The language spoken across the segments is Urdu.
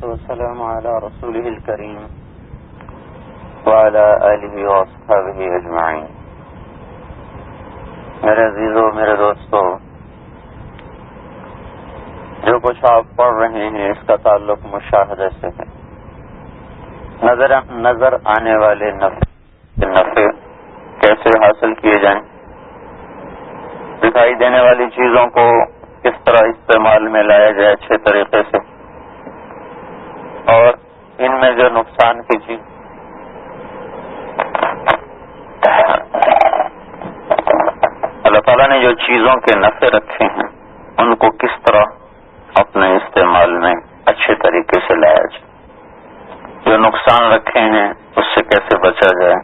والسلام على رسوله الكريم وعلى آله وأصحابه أجمعين. میرے عزیزوں، میرے دوستوں، جو کچھ آپ پڑھ رہے ہیں اس کا تعلق مشاہدے سے ہے. نظر آنے والے نفع کیسے حاصل کیے جائیں، دکھائی دینے والی چیزوں کو کس طرح استعمال میں لایا جائے اچھے طریقے سے، اور ان میں جو نقصان کی چیز اللہ تعالیٰ نے جو چیزوں کے نفع رکھے ہیں ان کو کس طرح اپنے استعمال میں اچھے طریقے سے لایا جائے، جو نقصان رکھے ہیں اس سے کیسے بچا جائے،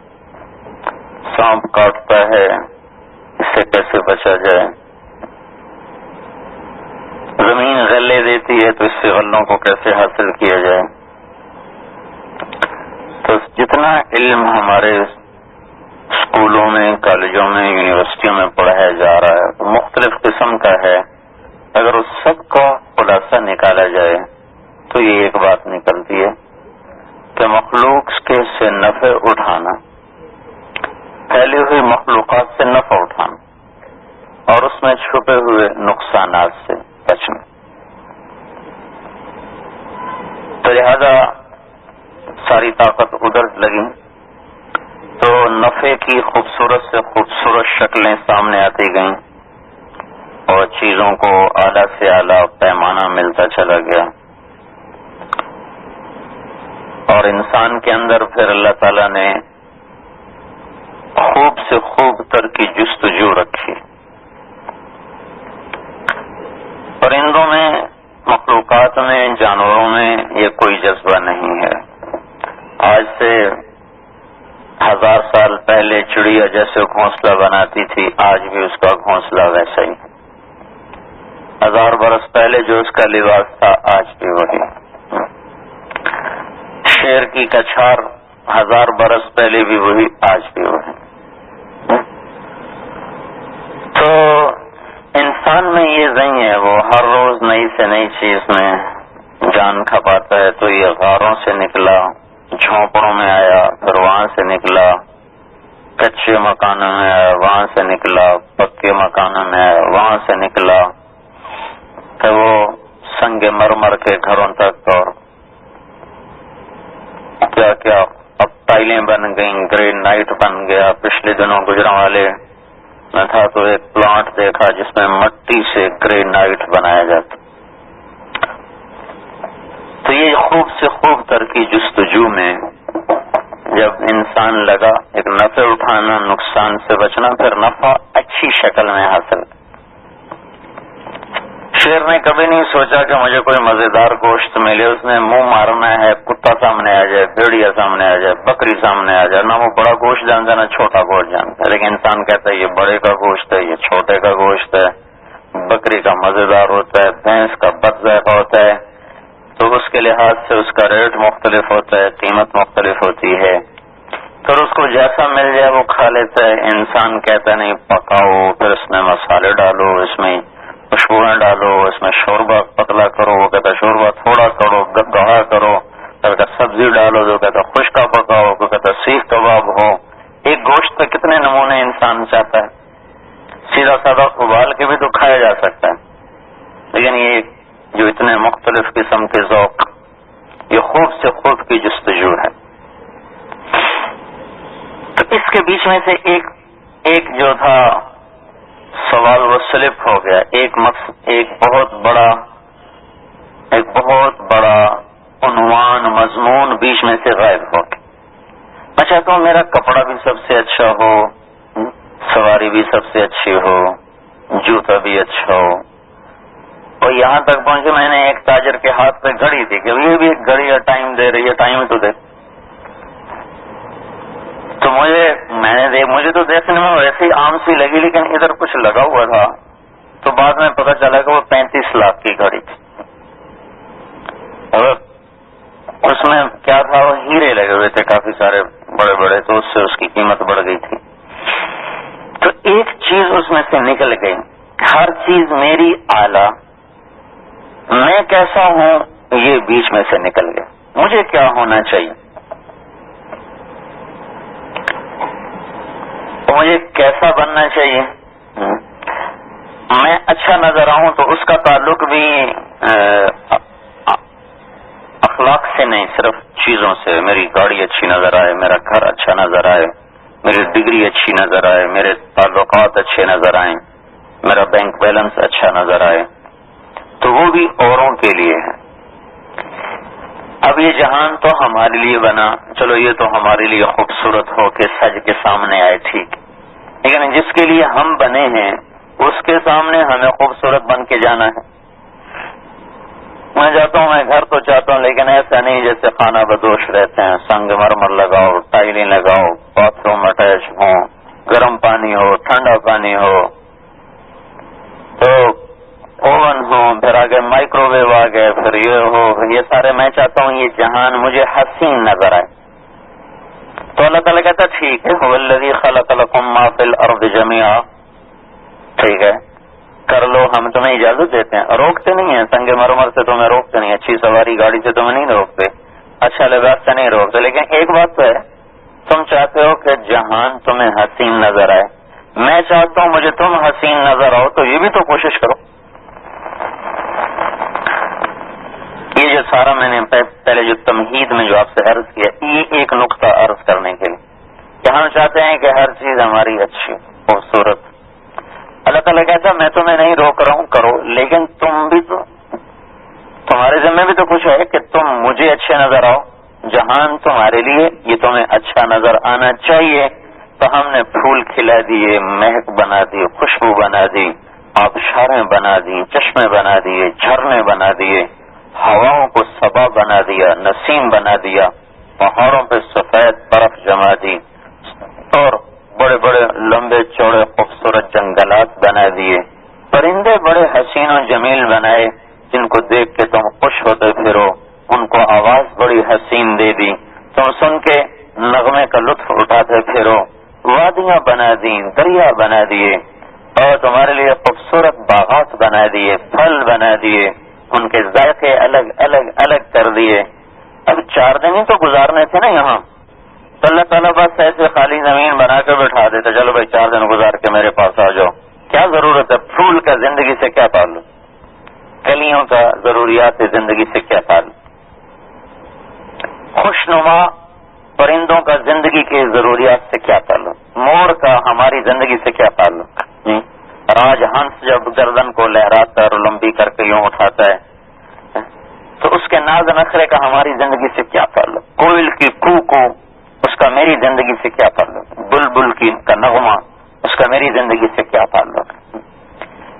سانپ کاٹتا ہے اس سے کیسے بچا جائے، زمین غلے دیتی ہے تو اس سے غلوں کو کیسے حاصل کیا جائے. تو جتنا علم ہمارے اسکولوں میں، کالجوں میں، یونیورسٹیوں میں پڑھایا جا رہا ہے وہ مختلف قسم کا ہے. اگر اس سب کا خلاصہ نکالا جائے تو یہ ایک بات نکلتی ہے کہ مخلوق کے سے نفع اٹھانا، پھیلی ہوئی مخلوقات سے نفع اٹھانا اور اس میں چھپے ہوئے نقصانات سے بچنا. تو لہذا ساری طاقت ادھر لگی تو نفع کی خوبصورت سے خوبصورت شکلیں سامنے آتی گئیں اور چیزوں کو اعلیٰ سے اعلیٰ پیمانہ ملتا چلا گیا، اور انسان کے اندر پھر اللہ تعالیٰ نے خوب سے خوب تر کی جستجو رکھی. پرندوں میں، مخلوقات میں، جانوروں میں یہ کوئی جذبہ نہیں ہے. آج سے 1000 سال پہلے چڑیا جیسے گھونسلہ بناتی تھی، آج بھی اس کا گھونسلہ ویسا ہی. 1000 برس پہلے جو اس کا لباس تھا آج بھی وہی. شیر کی کچھار 1000 برس پہلے بھی وہی، آج بھی وہی. تو انسان میں یہ ذہن ہے، وہ ہر روز نئی سے نئی چیز میں جان کھپاتا ہے. تو یہ غاروں سے نکلا، جھونپڑوں میں آیا، پھر وہاں سے نکلا، کچے مکانوں میں آیا، وہاں سے نکلا، پکے مکانوں میں آیا، وہاں سے نکلا، پھر وہ سنگ مرمر کے گھروں تک، اور کیا کیا اب ٹائلیں بن گئیں، گرینائٹ بن گیا. پچھلے دنوں گجرانوالے میں تھا تو ایک پلانٹ دیکھا جس میں مٹی سے گرینائٹ بنایا جاتا. تو یہ خوب سے خوب تر کی جستجو میں جب انسان لگا، ایک نفع اٹھانا، نقصان سے بچنا، پھر نفع اچھی شکل میں حاصل. شیر نے کبھی نہیں سوچا کہ مجھے کوئی مزیدار گوشت ملے، اس نے منہ مارنا ہے، کتا سامنے آ جائے، بھیڑیا سامنے آ جائے، بکری سامنے آ جائے، نہ وہ بڑا گوشت جانتا نہ چھوٹا گوشت جانتا. لیکن انسان کہتا ہے یہ بڑے کا گوشت ہے، یہ چھوٹے کا گوشت ہے، بکری کا مزیدار ہوتا ہے، بھینس کا بد ذائقہ ہوتا ہے. تو اس کے لحاظ سے اس کا ریٹ مختلف ہوتا ہے، قیمت مختلف ہوتی ہے. پھر اس کو جیسا مل جائے وہ کھا لیتا ہے. انسان کہتا ہے نہیں پکاؤ، پھر اس میں مسالے ڈالو، اس میں خوشبوئیں ڈالو، اس میں شوربہ پتلا کرو، وہ کہتا ہے شوربہ تھوڑا کرو، گاڑھا کرو. پھر کہتا سبزی ڈالو، جو کہتا خشکا پکاؤ، کو کہتا سیخ کباب ہو. ایک گوشت پہ کتنے نمونے انسان چاہتا ہے. سیدھا سادہ ابال کے بھی تو کھایا جا سکتا ہے، لیکن یہ جو اتنے مختلف قسم کے ذوق، یہ خوب سے خوب کی جستجو ہے. تو اس کے بیچ میں سے ایک جو تھا سوال وہ سلپ ہو گیا. ایک بہت بڑا عنوان، مضمون بیچ میں سے غائب ہو گیا. میں چاہتا ہوں میرا کپڑا بھی سب سے اچھا ہو، سواری بھی سب سے اچھی ہو، جوتا بھی اچھا ہو. اور یہاں تک پہنچے میں نے ایک تاجر کے ہاتھ پہ گھڑی دی کہ یہ بھی ایک گھڑی ہے، ٹائم دے رہی ہے، ٹائم تو دے. تو مجھے تو دیکھنے میں ویسے ہی عام سی لگی، لیکن ادھر کچھ لگا ہوا تھا. تو بعد میں پتہ چلا کہ وہ 35 لاکھ کی گھڑی تھی، اور اس میں کیا تھا، وہ ہیرے لگے ہوئے تھے کافی سارے بڑے بڑے، تو اس سے اس کی قیمت بڑھ گئی تھی. تو ایک چیز اس میں سے نکل گئی، ہر چیز میری اعلیٰ، میں کیسا ہوں یہ بیچ میں سے نکل گیا. مجھے کیا ہونا چاہیے؟ مجھے کیسا بننا چاہیے؟ میں اچھا نظر آؤں تو اس کا تعلق بھی اخلاق سے نہیں، صرف چیزوں سے. میری گاڑی اچھی نظر آئے، میرا گھر اچھا نظر آئے، میری ڈگری اچھی نظر آئے، میرے تعلقات اچھے نظر آئیں، میرا بینک بیلنس اچھا نظر آئے، تو وہ بھی اوروں کے لیے ہے. اب یہ جہان تو ہمارے لیے بنا، چلو یہ تو ہمارے لیے خوبصورت ہو کے سج کے سامنے آئے، ٹھیک، لیکن جس کے لیے ہم بنے ہیں اس کے سامنے ہمیں خوبصورت بن کے جانا ہے. میں جاتا ہوں، میں گھر تو چاہتا ہوں، لیکن ایسا نہیں جیسے خانہ بدوش رہتے ہیں. سنگ مرمر لگاؤ، ٹائلیں لگاؤ، باتھ روم اٹیچ ہو، گرم پانی ہو، ٹھنڈا پانی ہو، تو اوون ہو، پھر آگے مائکرو ویو آ گئے، پھر یہ ہو، یہ سارے. میں چاہتا ہوں یہ جہان مجھے حسین نظر آئے. تو اللہ تعالیٰ کہتا ٹھیک ہے، هو الذی خلق لکم ما فی الارض جميعا، ٹھیک ہے کر لو، ہم تمہیں اجازت دیتے ہیں، روکتے نہیں ہیں. سنگ مرمر سے تمہیں روکتے نہیں، اچھی سواری گاڑی سے تمہیں نہیں روکتے، اچھا لباس سے نہیں روکتے. لیکن ایک بات تو ہے، تم چاہتے ہو کہ جہان تمہیں حسین نظر آئے. میں چاہتا ہوں مجھے تم حسین نظر آؤ، تو یہ بھی تو کوشش کرو. یہ جو سارا میں نے پہلے جو تمہید میں جو آپ سے عرض کیا، یہ ایک نقطہ عرض کرنے کے لیے کہ ہم چاہتے ہیں کہ ہر چیز ہماری اچھی خوبصورت. اللہ تعالیٰ کہتا ہے میں تمہیں نہیں روک رہا ہوں، کرو، لیکن تم بھی تو، تمہارے ذمہ بھی تو کچھ ہے کہ تم مجھے اچھے نظر آؤ. جہان تمہارے لیے، یہ تمہیں اچھا نظر آنا چاہیے. تو ہم نے پھول کھلا دیے، مہک بنا دی، خوشبو بنا دی، آبشاریں بنا دی، چشمے بنا دیے، جھرنے بنا دیے، ہواؤں کو صبا بنا دیا، نسیم بنا دیا، پہاڑوں پہ سفید برف جما دی، اور بڑے بڑے لمبے چوڑے خوبصورت جنگلات بنا دیے. پرندے بڑے حسین و جمیل بنائے جن کو دیکھ کے تم خوش ہوتے پھرو، ان کو آواز بڑی حسین دے دی، تم سن کے نغمے کا لطف اٹھاتے پھرو. وادیاں بنا دیں، دریا بنا دیے، اور تمہارے لیے خوبصورت باغات بنا دیے، پھل بنا دیے، ان کے ذائقے الگ الگ الگ کر دیے. اب 4 دن ہی تو گزارنے تھے نا یہاں، تو اللہ تعالیٰ بس ایسے خالی زمین بنا کے بٹھا دیتے، چلو بھائی 4 دن گزار کے میرے پاس آ جاؤ. کیا ضرورت ہے؟ پھول کا زندگی سے کیا تعلق؟ کلیوں کا ضروریات زندگی سے کیا تعلق؟ خوشنما پرندوں کا زندگی کی ضروریات سے کیا تعلق؟ مور کا ہماری زندگی سے کیا تعلق؟ راج ہنس جب گردن کو لہراتا اور لمبی کر کے یوں اٹھاتا ہے، تو اس کے ناز نخرے کا ہماری زندگی سے کیا تعلق؟ کوئل کی کو اس کا میری زندگی سے کیا تعلق؟ بلبل کا نغمہ اس کا میری زندگی سے کیا تعلق؟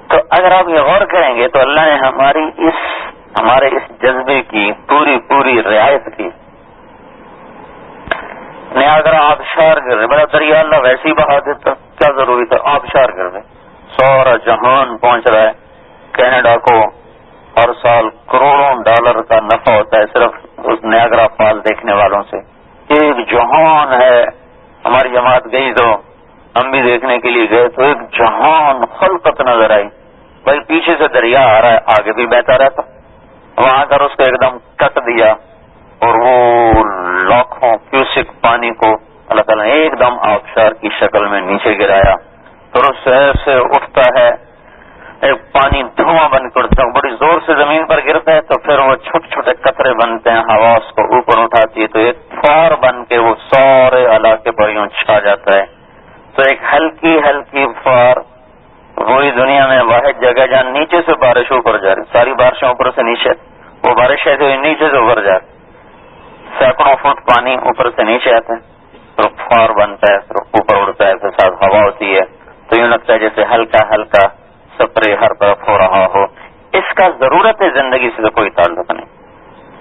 تو اگر آپ یہ غور کریں گے تو اللہ نے ہمارے اس جذبے کی پوری رعایت کی. نیاگرا آبشار گر بڑا دریا اللہ ویسے ہی بہا دیتا، کیا ضروری تھا آبشار گر دے. سارا جہان پہنچ رہا ہے. کینیڈا کو ہر سال کروڑوں ڈالر کا نفع ہوتا ہے صرف اس نیاگرا فال دیکھنے والوں سے. ایک جہان ہے. ہماری جماعت گئی تو ہم بھی دیکھنے کے لیے گئے تو ایک جہان خلقت نظر آئی. بھائی پیچھے سے دریا آ رہا ہے، آگے بھی بہتا رہتا، وہاں کر اس کو ایک دم کٹ دیا، اور وہ لاکھوں کیوسک پانی کو اللہ تعالیٰ نے ایک دم آبشار کی شکل میں نیچے گرایا. اور اس سے اٹھتا ہے ایک پانی دھواں بن کے اٹھتا ہے، بڑی زور سے زمین پر گرتا ہے، تو پھر وہ چھوٹے چھوٹے قطرے بنتے ہیں، ہوا اس کو اوپر اٹھاتی ہے تو ایک فوار بن کے وہ سارے علاقے پر یوں چھا جاتا ہے. تو ایک ہلکی ہلکی فوار وہی دنیا میں واحد جگہ جہاں نیچے سے بارش اوپر جا رہی، ساری بارشیں اوپر سے نیچے، وہ بارش ایسے ہوئی نیچے سے اوپر جا رہی، سینکڑوں فٹ پانی اوپر سے نیچے آتا ہے، پھر فوار بنتا ہے، پھر اوپر اڑتا ہے، پھر ساتھ ہوا ہوتی ہے، تو یوں لگتا ہے جیسے ہلکا ہلکا سپرے ہر طرف ہو رہا ہو. اس کا ضرورت ہے زندگی سے کوئی تعلق نہیں.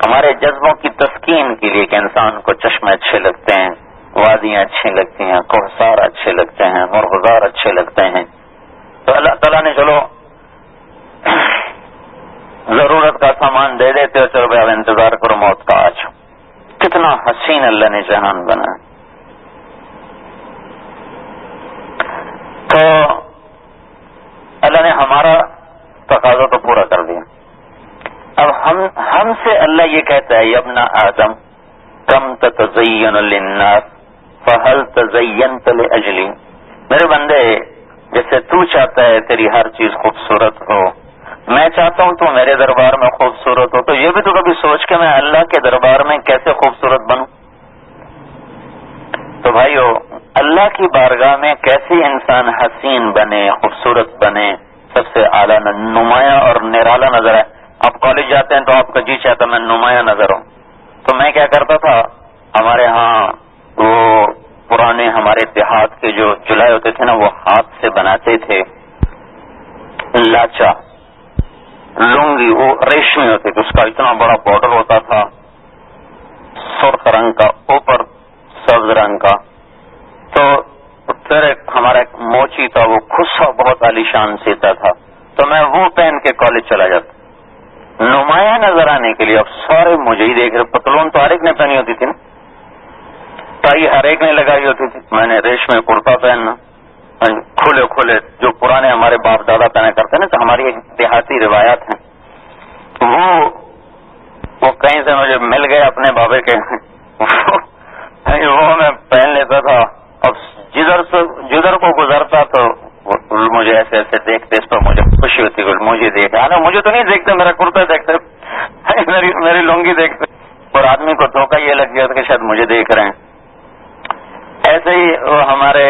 ہمارے جذبوں کی تسکین کے لیے کہ انسان کو چشمے اچھے لگتے ہیں، وادیاں اچھی لگتی ہیں، کوہسار اچھے لگتے ہیں، مرغزار اچھے لگتے ہیں، تو اللہ تعالیٰ نے چلو ضرورت کا سامان دے دیتے، چلو بھائی اب انتظار کرو موت کا آج. کتنا حسین اللہ نے جہان بنا. تو اللہ نے ہمارا تقاضا تو پورا کر دیا. اب ہم سے اللہ یہ کہتا ہے یا ابن آدم کم تتزین للناس فہل تزینت لاجلی، میرے بندے جیسے تو چاہتا ہے تیری ہر چیز خوبصورت ہو، میں چاہتا ہوں تو میرے دربار میں خوبصورت ہو، تو یہ بھی تو کبھی سوچ کے میں اللہ کے دربار میں کیسے خوبصورت بنوں؟ تو بھائیو اللہ کی بارگاہ میں کیسے انسان حسین بنے، خوبصورت بنے، سب سے اعلیٰ نمایاں اور نرالا نظر ہے۔ آپ کالج جاتے ہیں تو آپ کا جی چاہتا میں نمایاں نظر ہوں، تو میں کیا کرتا تھا، ہمارے ہاں وہ پرانے ہمارے دیہات کے جو چولہے ہوتے تھے نا، وہ ہاتھ سے بناتے تھے لاچا لنگی، وہ ریشمی ہوتی تھی، اس کا اتنا بڑا بارڈر ہوتا تھا، سرخ رنگ کا، اوپر سبز رنگ کا، تو پھر ہمارا ایک موچی تھا، وہ خصا بہت عالیشان سیتا تھا، تو میں وہ پہن کے کالج چلا جاتا نمایاں نظر آنے کے لیے۔ اب سارے مجھے ہی دیکھ رہے، پتلون تو ہر ایک نے پہنی ہوتی تھی نا، ٹائی ہر ایک نے لگائی ہوتی تھی، میں نے ریشمی کرتا پہننا، کھلے کھلے جو پرانے ہمارے باپ دادا پہنا کرتے نا، تو ہماری ایک دیہاتی روایات ہیں، وہ کہیں سے مجھے مل گئے اپنے بابے کے وہ میں پہن لیتا تھا۔ اب جدھر کو گزرتا تو مجھے ایسے ایسے دیکھتے، اس پر مجھے خوشی ہوتی، مجھے دیکھا نا، مجھے تو نہیں دیکھتے، میرا کرتا دیکھتے، میری لنگی دیکھتے، اور آدمی کو دھوکہ یہ لگ گیا کہ شاید مجھے دیکھ رہے ہیں۔ ایسے ہی وہ ہمارے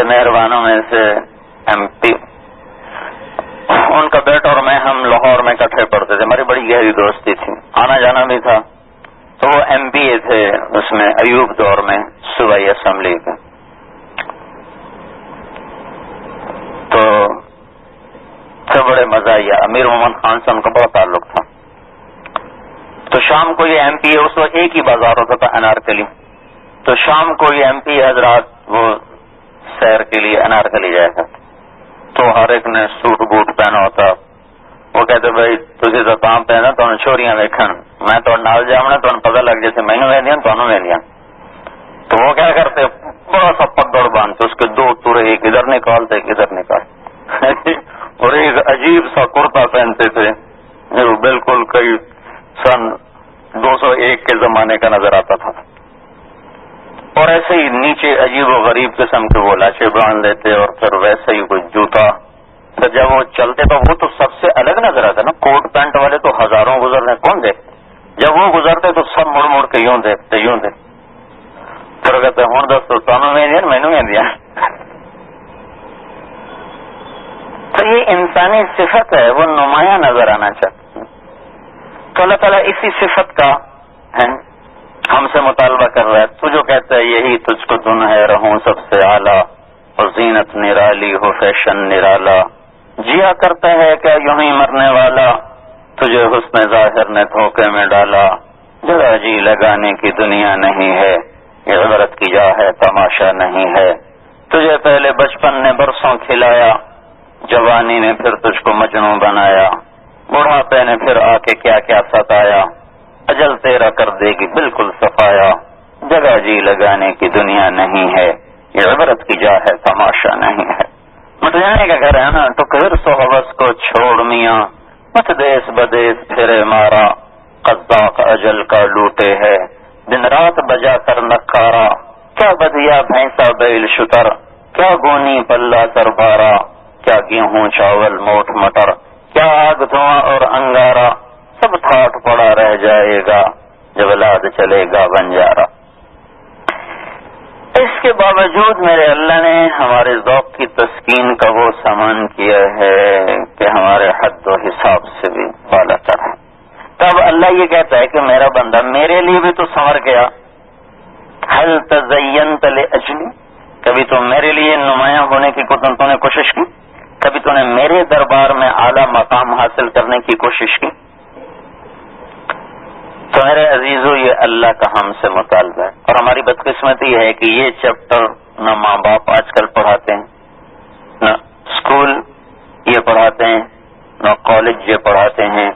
مہربانوں میں سے ایم پی، ان کا بیٹا اور میں، ہم لاہور میں اکٹھے پڑھتے تھے، ہماری بڑی گہری دوستی تھی، آنا جانا بھی تھا، تو وہ ایم پی اے تھے اس میں ایوب دور میں صوبائی اسمبلی کے، تو بڑے مزہ آیا، امیر محمد خان سے ان کا بڑا تعلق تھا، تو شام کو یہ ایم پی اے، اس وقت ایک ہی بازار ہوتا تھا انارکلی، تو شام کو یہ ایم پی حضرات وہ سیر کے لیے انارکلی جایا کرتے، تو ہر ایک نے سوٹ بوٹ پہنا ہوتا، وہ کہتے بھائی تھی تو کام پہنا تو چھوڑیاں ویکھن، میں تو نال جامنا تو پتہ لگ جیسے مینو ویندیاں تو ویندیاں، تو وہ کیا کرتے بڑا سا پگڑ باندھتے، اس کے دو تورے ایک ادھر نکالتے ایک ادھر نکالتے، اور ایک عجیب سا کرتا پہنتے تھے جو بالکل کئی سن 201 کے زمانے کا نظر آتا تھا، اور ایسے ہی نیچے عجیب و غریب قسم کے وہ لاچے باندھ لیتے، اور پھر ویسے ہی کوئی جوتا، تو جب وہ چلتے تو وہ تو سب سے الگ نظر آتا نا، کوٹ پینٹ والے تو ہزاروں گزر رہے کون دیکھتے، جب وہ گزرتے تو سب مڑ مڑ کے یوں دیکھتے پھر کہتے ہوں دوستو تمہیں میں دیا مینو میں دیا، تو یہ انسانی صفت ہے، وہ نمایاں نظر آنا چاہتے ہیں، تو اللہ تعالیٰ اسی صفت کا ہم سے مطالبہ کر رہا ہے، تو جو کہتا ہے یہی تجھ کو دن ہے رہوں سب سے اعلیٰ، اور زینت نرالی ہو فیشن نرالا، جیا کرتا ہے کیا یوں ہی مرنے والا، تجھے حسن ظاہر نے دھوکے میں ڈالا، جگہ جی لگانے کی دنیا نہیں ہے، یہ عبرت کی جا ہے تماشا نہیں ہے، تجھے پہلے بچپن نے برسوں کھلایا، جوانی نے پھر تجھ کو مجنوں بنایا، بڑھاپے نے پھر آ کے کیا کیا ستایا، اجل تیرا کر دے گی بالکل صفایا، جگہ جی لگانے کی دنیا نہیں ہے، یہ عبرت کی جا ہے تماشا نہیں ہے۔ مت جانے کا گھر ہے نا، تو پھر سو حوث کو چھوڑ میاں، مت دیس بدیس پھرے مارا، قذاق اجل کا لوٹے ہے، دن رات بجا کر نکارا، کیا بدیا بھینسا بیل شتر، کیا گونی پلہ سر بارا، کیا گیہوں چاول موٹ مٹر، کیا آگ دھواں اور انگارا، سب ٹھاٹ پڑا رہ جائے گا جب لاد چلے گا بنجارا۔ اس کے باوجود میرے اللہ نے ہمارے ذوق کی تسکین کا وہ سامان کیا ہے کہ ہمارے حد و حساب سے بھی بالا تر ہے۔ تب اللہ یہ کہتا ہے کہ میرا بندہ میرے لیے بھی تو سنور گیا، هل تزینت لاجلی، کبھی تو میرے لیے نمایاں ہونے کی تو نے کوشش کی، کبھی تو نے میرے دربار میں اعلیٰ مقام حاصل کرنے کی کوشش کی۔ تو میرے عزیزو یہ اللہ کا ہم سے مطالبہ ہے، اور ہماری بدقسمتی ہے کہ یہ چیپٹر نہ ماں باپ آج کل پڑھاتے ہیں، نہ اسکول یہ پڑھاتے ہیں، نہ کالج یہ پڑھاتے ہیں،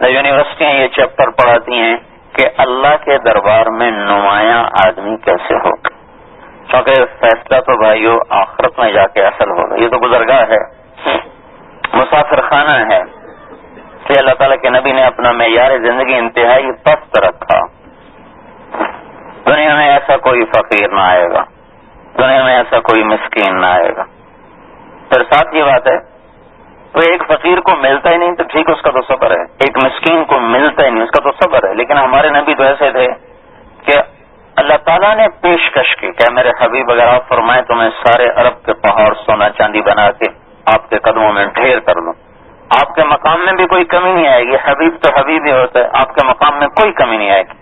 نہ یونیورسٹیاں یہ چیپٹر پڑھاتی ہیں کہ اللہ کے دربار میں نمایاں آدمی کیسے ہوگا، کیونکہ فیصلہ تو بھائیو آخرت میں جا کے اصل ہوگا، یہ تو گزرگاہ ہے، مسافر خانہ ہے، اللہ تعالیٰ کے نبی نے اپنا معیار زندگی انتہائی پست رکھا. دنیا میں ایسا کوئی فقیر نہ آئے گا, دنیا میں ایسا کوئی مسکین نہ آئے گا. پھر ساتھ یہ بات ہے تو ایک فقیر کو ملتا ہی نہیں تو ٹھیک اس کا تو صبر ہے, ایک مسکین کو ملتا ہی نہیں اس کا تو صبر ہے. لیکن ہمارے نبی تو ایسے تھے کہ اللہ تعالیٰ نے پیشکش کی کہ میرے حبیب اگر آپ فرمائیں تو میں سارے عرب کے پہاڑ سونا چاندی بنا کے آپ کے قدموں میں ڈھیر کر دوں, آپ کے مقام میں بھی کوئی کمی نہیں آئے گی. حبیب تو حبیب ہی ہوتا ہے, آپ کے مقام میں کوئی کمی نہیں آئے گی.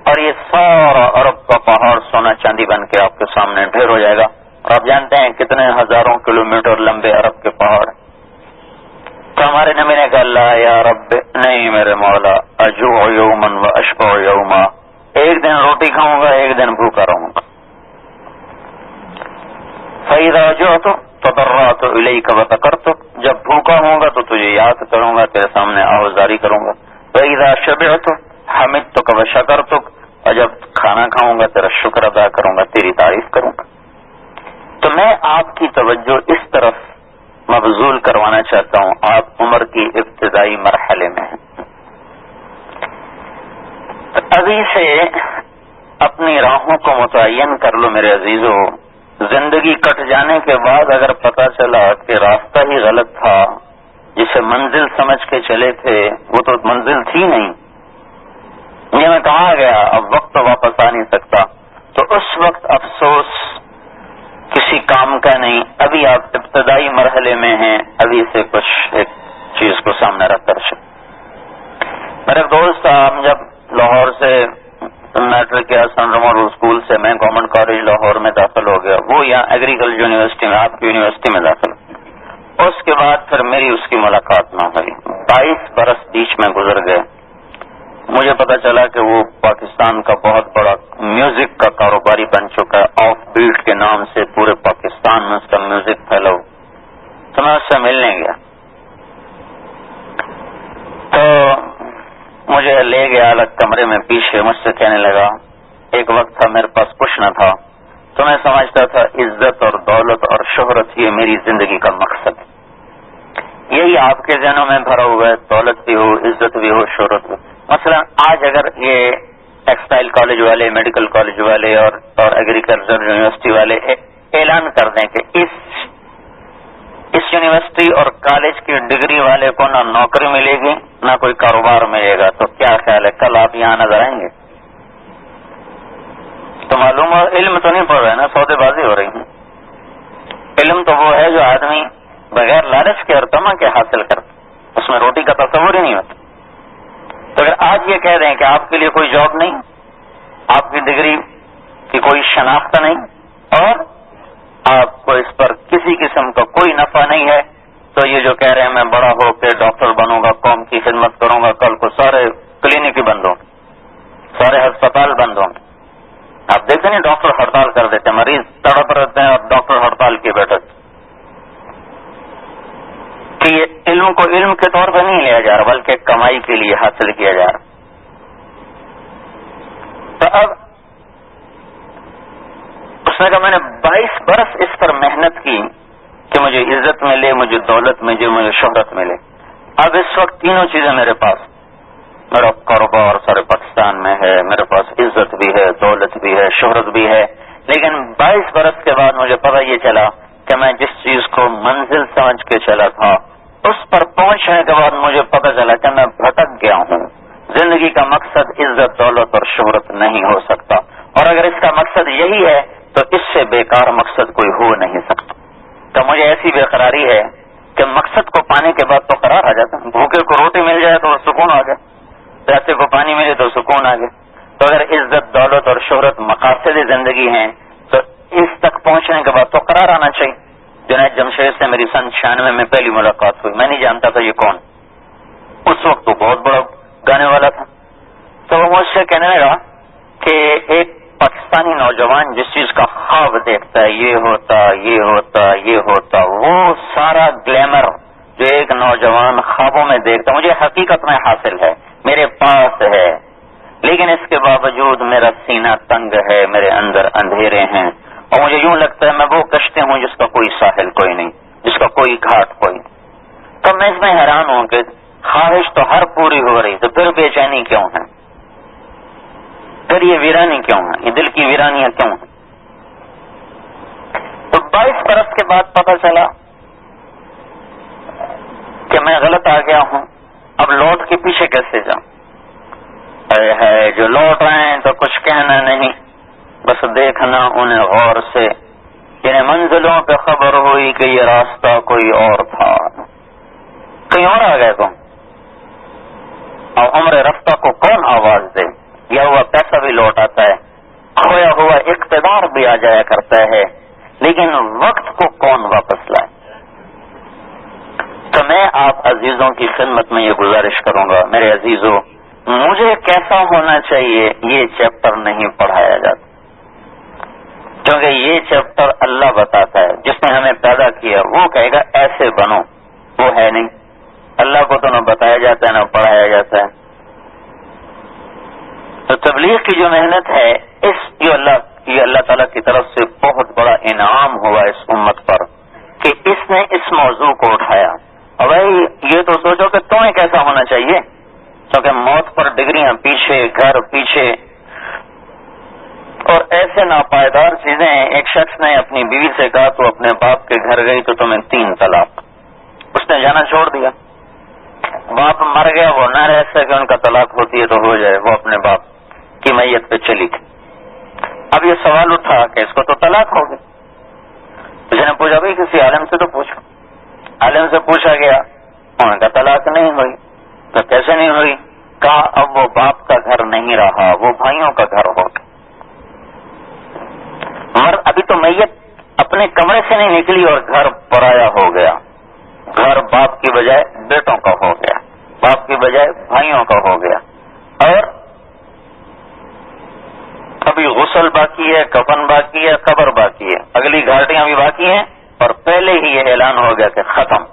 اور یہ سارا عرب کا پہاڑ سونا چاندی بن کے آپ کے سامنے ڈھیر ہو جائے گا. اور آپ جانتے ہیں کتنے ہزاروں کلومیٹر لمبے عرب کے پہاڑ. تو ہمارے نبی نے کہا لا یا رب, نہیں میرے مولا, اجوع یوما و اشبع یوما, ایک دن روٹی کھاؤں گا ایک دن بھوکا رہوں گا. فَإِذَا جُعْتُ تَضَرَّعْتُ إِلَيْكَ وَذَكَرْتُكَ, جب بھوکا ہوں گا تو تجھے یاد کروں گا, تیرے سامنے آوازاری کروں گا. وَإِذَا شَبِعْتُ حَمِدْتُكَ وَشَكَرْتُكَ, اور جب کھانا کھاؤں گا تیرا شکر ادا کروں گا, تیری تعریف کروں گا. تو میں آپ کی توجہ اس طرف مبذول کروانا چاہتا ہوں. آپ عمر کی ابتدائی مرحلے میں ہیں, ابھی سے اپنی راہوں کو متعین کر لو میرے عزیزو. زندگی کٹ جانے کے بعد اگر پتہ چلا کہ راستہ ہی غلط تھا, جسے منزل سمجھ کے چلے تھے وہ تو منزل تھی نہیں, یہ میں کہاں گیا, اب وقت تو واپس آ نہیں سکتا, تو اس وقت افسوس کسی کام کا نہیں. ابھی آپ ابتدائی مرحلے میں ہیں, ابھی سے کچھ ایک چیز کو سامنے رکھ کر میرے دوست ہم جب لاہور سے میٹرک کیا سن رمور اسکول سے, میں گورنمنٹ کالج لاہور میں داخل ہو گیا, وہ یہاں ایگریکلچر یونیورسٹی میں آپ کی یونیورسٹی میں داخل. اس کے بعد پھر میری اس کی ملاقات نہ ہوئی. 22 برس بیچ میں گزر گئے. مجھے پتا چلا کہ وہ پاکستان کا بہت بڑا میوزک کا کاروباری بن چکا ہے, آف بیٹ کے نام سے پورے پاکستان میں اس کا میوزک پھیلا ہو. تو میں اس سے ملنے گیا تو مجھے لے گیا الگ کمرے میں پیچھے, مجھ سے کہنے لگا, ایک وقت تھا میرے پاس کچھ نہ تھا تو میں سمجھتا تھا عزت اور دولت اور شہرت یہ میری زندگی کا مقصد ہے. یہی آپ کے ذہنوں میں بھرا ہوا ہے, دولت بھی ہو, عزت بھی ہو, شہرت بھی. مثلا آج اگر یہ ٹیکسٹائل کالج والے, میڈیکل کالج والے اور ایگریکلچر یونیورسٹی والے اعلان کر دیں کہ اس یونیورسٹی اور کالج کی ڈگری والے کو نہ نوکری ملے گی نہ کوئی کاروبار ملے گا, تو کیا خیال ہے کل آپ یہاں نظر آئیں گے؟ تو معلوم ہو علم تو نہیں پڑ رہا ہے نا, سودے بازی ہو رہی ہے. علم تو وہ ہے جو آدمی بغیر لالچ کے اور تما کے حاصل کرتا, اس میں روٹی کا تصور ہی نہیں ہوتا. تو اگر آج یہ کہہ دیں کہ آپ کے لیے کوئی جاب نہیں, آپ کی ڈگری کی کوئی شناخت نہیں اور آپ کو اس پر کسی قسم کا کوئی نفع نہیں ہے, تو یہ جو کہہ رہے ہیں میں بڑا ہو کے ڈاکٹر بنوں گا, قوم کی خدمت کروں گا, کل کو سارے کلینک ہی بند ہوں, سارے ہسپتال بند ہوں. آپ دیکھتے نہیں ڈاکٹر ہڑتال کر دیتے, مریض تڑپ رہتے ہیں اور ڈاکٹر ہڑتال کیے بیٹھے. کہ یہ علم کو علم کے طور پہ نہیں لیا جا رہا بلکہ کمائی کے لیے حاصل کیا جا رہا. تو اب اس نے کہا میں نے 22 برس اس پر محنت کی کہ مجھے عزت ملے, مجھے دولت ملے, مجھے شہرت ملے. اب اس وقت تینوں چیزیں میرے پاس, میرا کاروبار سارے پاکستان میں ہے, میرے پاس عزت بھی ہے, دولت بھی ہے, شہرت بھی ہے. لیکن 22 برس کے بعد مجھے پتہ یہ چلا کہ میں جس چیز کو منزل سمجھ کے چلا تھا اس پر پہنچنے کے بعد مجھے پتہ چلا کہ میں بھٹک گیا ہوں. زندگی کا مقصد عزت, دولت اور شہرت نہیں ہو سکتا, اور اگر اس کا مقصد یہی ہے تو اس سے بیکار مقصد کوئی ہو نہیں سکتا. تو مجھے ایسی بے قراری ہے کہ مقصد کو پانے کے بعد تو قرار آ جاتا. بھوکے کو روٹی مل جائے تو سکون آ گیا, پیاسے کو پانی ملے تو سکون آ گیا. تو اگر عزت, دولت اور شہرت مقاصد زندگی ہیں تو اس تک پہنچنے کے بعد تو قرار آنا چاہیے. جنید جمشید سے میری سن 96 میں پہلی ملاقات ہوئی, میں نہیں جانتا تھا یہ کون, اس وقت تو بہت بڑا گانے والا تھا. تو وہ مجھ سے کہنے لگا کہ ایک پاکستانی نوجوان جس چیز کا خواب دیکھتا ہے, یہ ہوتا, یہ ہوتا, یہ ہوتا, وہ سارا گلیمر جو ایک نوجوان خوابوں میں دیکھتا مجھے حقیقت میں حاصل ہے, میرے پاس ہے. لیکن اس کے باوجود میرا سینہ تنگ ہے, میرے اندر اندھیرے ہیں, اور مجھے یوں لگتا ہے میں وہ کشتی ہوں جس کا کوئی ساحل کوئی نہیں, جس کا کوئی گھاٹ کوئی نہیں. تو میں اس میں حیران ہوں کہ خواہش تو ہر پوری ہو رہی، تو پھر بے چینی کیوں ہے؟ پھر یہ ویرانی کیوں ہے؟ یہ دل کی ویرانیاں کیوں ہیں؟ تو 22 برس کے بعد پتہ چلا کہ میں غلط آ گیا ہوں، اب لوٹ کے پیچھے کیسے جاؤں؟ ہے جو لوٹ رہے ہیں تو کچھ کہنا نہیں، بس دیکھنا انہیں غور سے، انہیں منزلوں پہ خبر ہوئی کہ یہ راستہ کوئی اور تھا، کہیں اور آ گئے تم۔ اور عمر رفتہ کو کون آواز دے؟ یا ہوا پیسہ بھی لوٹ آتا ہے، کھویا ہوا اقتدار بھی آ جایا کرتا ہے، لیکن وقت کو کون واپس لائے؟ تو میں آپ عزیزوں کی خدمت میں یہ گزارش کروں گا، میرے عزیزوں، مجھے کیسا ہونا چاہیے یہ چیپٹر نہیں پڑھایا جاتا، کیونکہ یہ چیپٹر اللہ بتاتا ہے، جس نے ہمیں پیدا کیا وہ کہے گا ایسے بنو، وہ ہے نہیں، اللہ کو تو نہ بتایا جاتا ہے نہ پڑھایا جاتا ہے۔ تو تبلیغ کی جو محنت ہے، یہ اللہ تعالیٰ کی طرف سے بہت بڑا انعام ہوا اس امت پر کہ اس نے اس موضوع کو اٹھایا۔ اور بھائی یہ تو سوچو کہ تمہیں کیسا ہونا چاہیے، کیونکہ موت پر ڈگریاں پیچھے، گھر پیچھے، اور ایسے ناپائیدار چیزیں۔ ایک شخص نے اپنی بیوی سے کہا تو اپنے باپ کے گھر گئی تو تمہیں 3 طلاق، اس نے جانا چھوڑ دیا، باپ مر گیا، وہ نہ رہ سکے، ان کا طلاق ہوتی ہے تو ہو جائے، وہ اپنے باپ کی میت پہ چلی گئی۔ اب یہ سوال اٹھا کہ اس کو تو طلاق ہو گئی، کسی نے پوچھا بھائی کسی عالم سے تو پوچھو، عالم سے پوچھا گیا، ان کا طلاق نہیں ہوئی، تو کیسے نہیں ہوئی؟ کہا اب وہ باپ کا گھر نہیں رہا، وہ بھائیوں کا گھر ہو گیا، مگر ابھی تو میت اپنے کمرے سے نہیں نکلی اور گھر پرایا ہو گیا، گھر باپ کی بجائے بیٹوں کا ہو گیا، باپ کی بجائے بھائیوں کا ہو گیا، اور ابھی غسل باقی ہے، کفن باقی ہے، قبر باقی ہے، اگلی گھاٹیاں بھی باقی ہیں، اور پہلے ہی یہ اعلان ہو گیا کہ ختم۔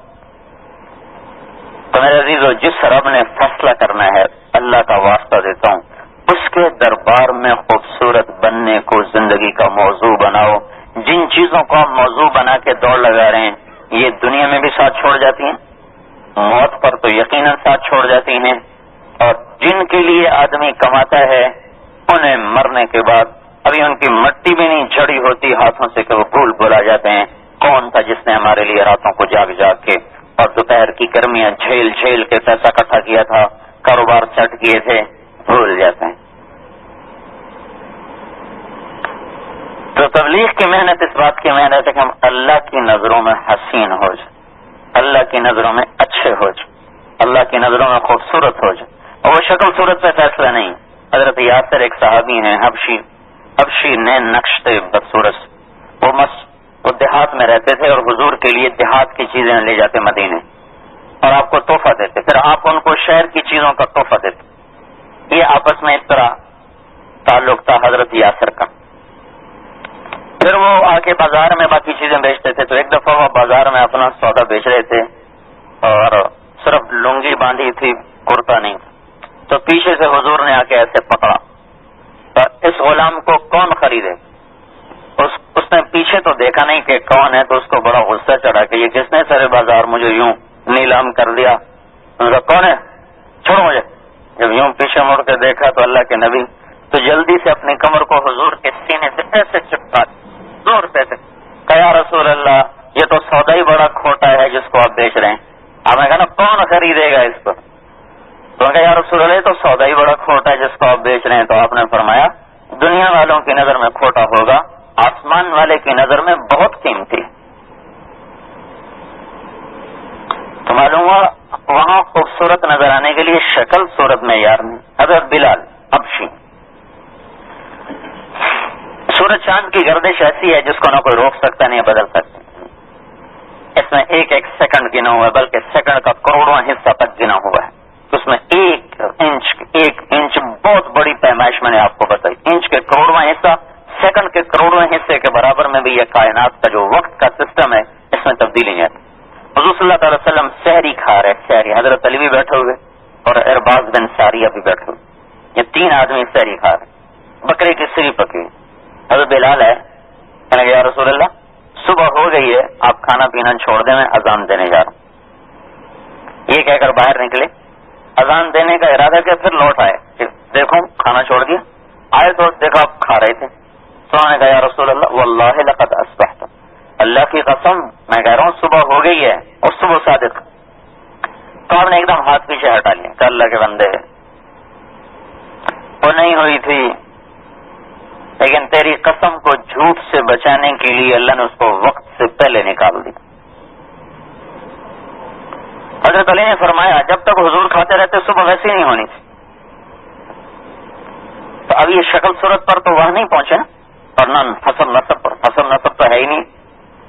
تو میرے عزیزو، جس رب نے فیصلہ کرنا ہے، اللہ کا واسطہ دیتا ہوں، اس کے دربار میں خوبصورت بننے کو زندگی کا موضوع بناؤ۔ جن چیزوں کو آپ موضوع بنا کے دوڑ لگا رہے ہیں، یہ دنیا میں بھی ساتھ چھوڑ جاتی ہیں، موت پر تو یقیناً ساتھ چھوڑ جاتی ہیں، اور جن کے لیے آدمی کماتا ہے انہیں مرنے کے بعد ابھی ان کی مٹی بھی نہیں جھڑی ہوتی ہاتھوں سے کہ وہ بھول بھلا جاتے ہیں کون تھا جس نے ہمارے لیے راتوں کو جاگ جاگ کے اور دوپہر کی گرمیاں جھیل جھیل کے پیسہ اکٹھا کیا تھا، کاروبار سیٹ کیے تھے، بھول جاتے ہیں۔ تو تبلیغ کی محنت اس بات کی محنت ہے کہ ہم اللہ کی نظروں میں حسین ہو جائیں، اللہ کی نظروں میں اچھے ہو جائیں، اللہ کی نظروں میں خوبصورت ہو جائیں، اور وہ شکل صورت پہ فیصلہ نہیں۔ حضرت یاسر ایک صحابی ہیں، حبشی نین نقش تھے بدصورت، وہ دیہات میں رہتے تھے اور حضور کے لیے دیہات کی چیزیں لے جاتے مدینے اور آپ کو تحفہ دیتے، پھر آپ ان کو شہر کی چیزوں کا تحفہ دیتے۔ یہ آپس میں اس طرح تعلق تھا حضرت یاسر کا۔ پھر وہ آ کے بازار میں باقی چیزیں بیچتے تھے، تو ایک دفعہ وہ بازار میں اپنا سودا بیچ رہے تھے اور صرف لنگی باندھی تھی، کرتا نہیں، تو پیچھے سے حضور نے آ کے ایسے پکڑا، تو اس غلام کو کون خریدے؟ اس نے پیچھے تو دیکھا نہیں کہ کون ہے، تو اس کو بڑا غصہ چڑھا کہ یہ کس نے سارے بازار مجھے یوں نیلام کر دیا؟ کون ہے؟ چھوڑو مجھے۔ جب یوں پیچھے مڑ کے دیکھا تو اللہ کے نبی، تو جلدی سے اپنی کمر کو حضور کے سینے سے ایسے چپکا زور سے کہ یا رسول اللہ، یہ تو سودا ہی بڑا کھوٹا ہے جس کو آپ بیچ رہے ہیں۔ آپ نے کہا نا کون خریدے گا اس کو؟ تو کہا یا رسول اللہ، یہ تو سودا ہی بڑا کھوٹا ہے جس کو آپ بیچ رہے ہیں۔ تو آپ نے فرمایا دنیا والوں کی نظر میں کھوٹا ہوگا، آسمان والے کی نظر میں بہت قیمتی۔ تو معلوم ہوا وہاں خوبصورت نظر آنے کے لیے شکل صورت میں یار نہیں۔ حضرت بلال حبشی، سورج چاند کی گردش ایسی ہے جس کو نہ کوئی روک سکتا نہیں بدل سکتا، اس میں ایک ایک سیکنڈ گنا ہوا ہے، بلکہ سیکنڈ کا کروڑواں حصہ تک گنا ہوا ہے، اس میں ایک انچ بہت بڑی پیمائش میں نے آپ کو بتائی، انچ کے کروڑواں حصہ سیکنڈ کے کروڑواں حصے کے برابر میں بھی یہ کائنات کا جو وقت کا سسٹم ہے اس میں تبدیلی نہیں آتی۔ حضور صلی اللہ تعالی وسلم سحری کھا رہے، سحری، حضرت علی بھی بیٹھے ہوئے اور ارباز بن ساریہ بھی بیٹھے ہوئے، یہ 3 آدمی سحری کھا رہے، بکرے کی سری پکی۔ حضرت بلال ہے، کہنے لگے یا رسول اللہ صبح ہو گئی ہے، آپ کھانا پینا چھوڑ دیں، میں اذان دینے جا رہا ہوں۔ یہ کہہ کر باہر نکلے، اذان دینے کا ارادہ کیا، پھر لوٹ آئے کہ دیکھو کھانا چھوڑ دیا، آئے تو دیکھا آپ کھا رہے تھے، تو انہوں نے کہا یا رسول اللہ واللہ لقد اصبحت، اللہ کی قسم میں کہہ رہا ہوں صبح ہو گئی ہے، اور صبح صادق۔ تو آپ نے ایک دم ہاتھ پیچھے ہٹا لیا کہ اللہ کے بندے وہ نہیں ہوئی تھی، لیکن تیری قسم کو جھوٹ سے بچانے کے لیے اللہ نے اس کو وقت سے پہلے نکال دیا۔ حضرت علی نے فرمایا جب تک حضور کھاتے رہتے صبح ویسی نہیں ہونی تھی، تو اب یہ شکل صورت پر تو وہاں نہیں پہنچے اور نہ حسب نسب پر، حسب نسب تو ہے ہی نہیں،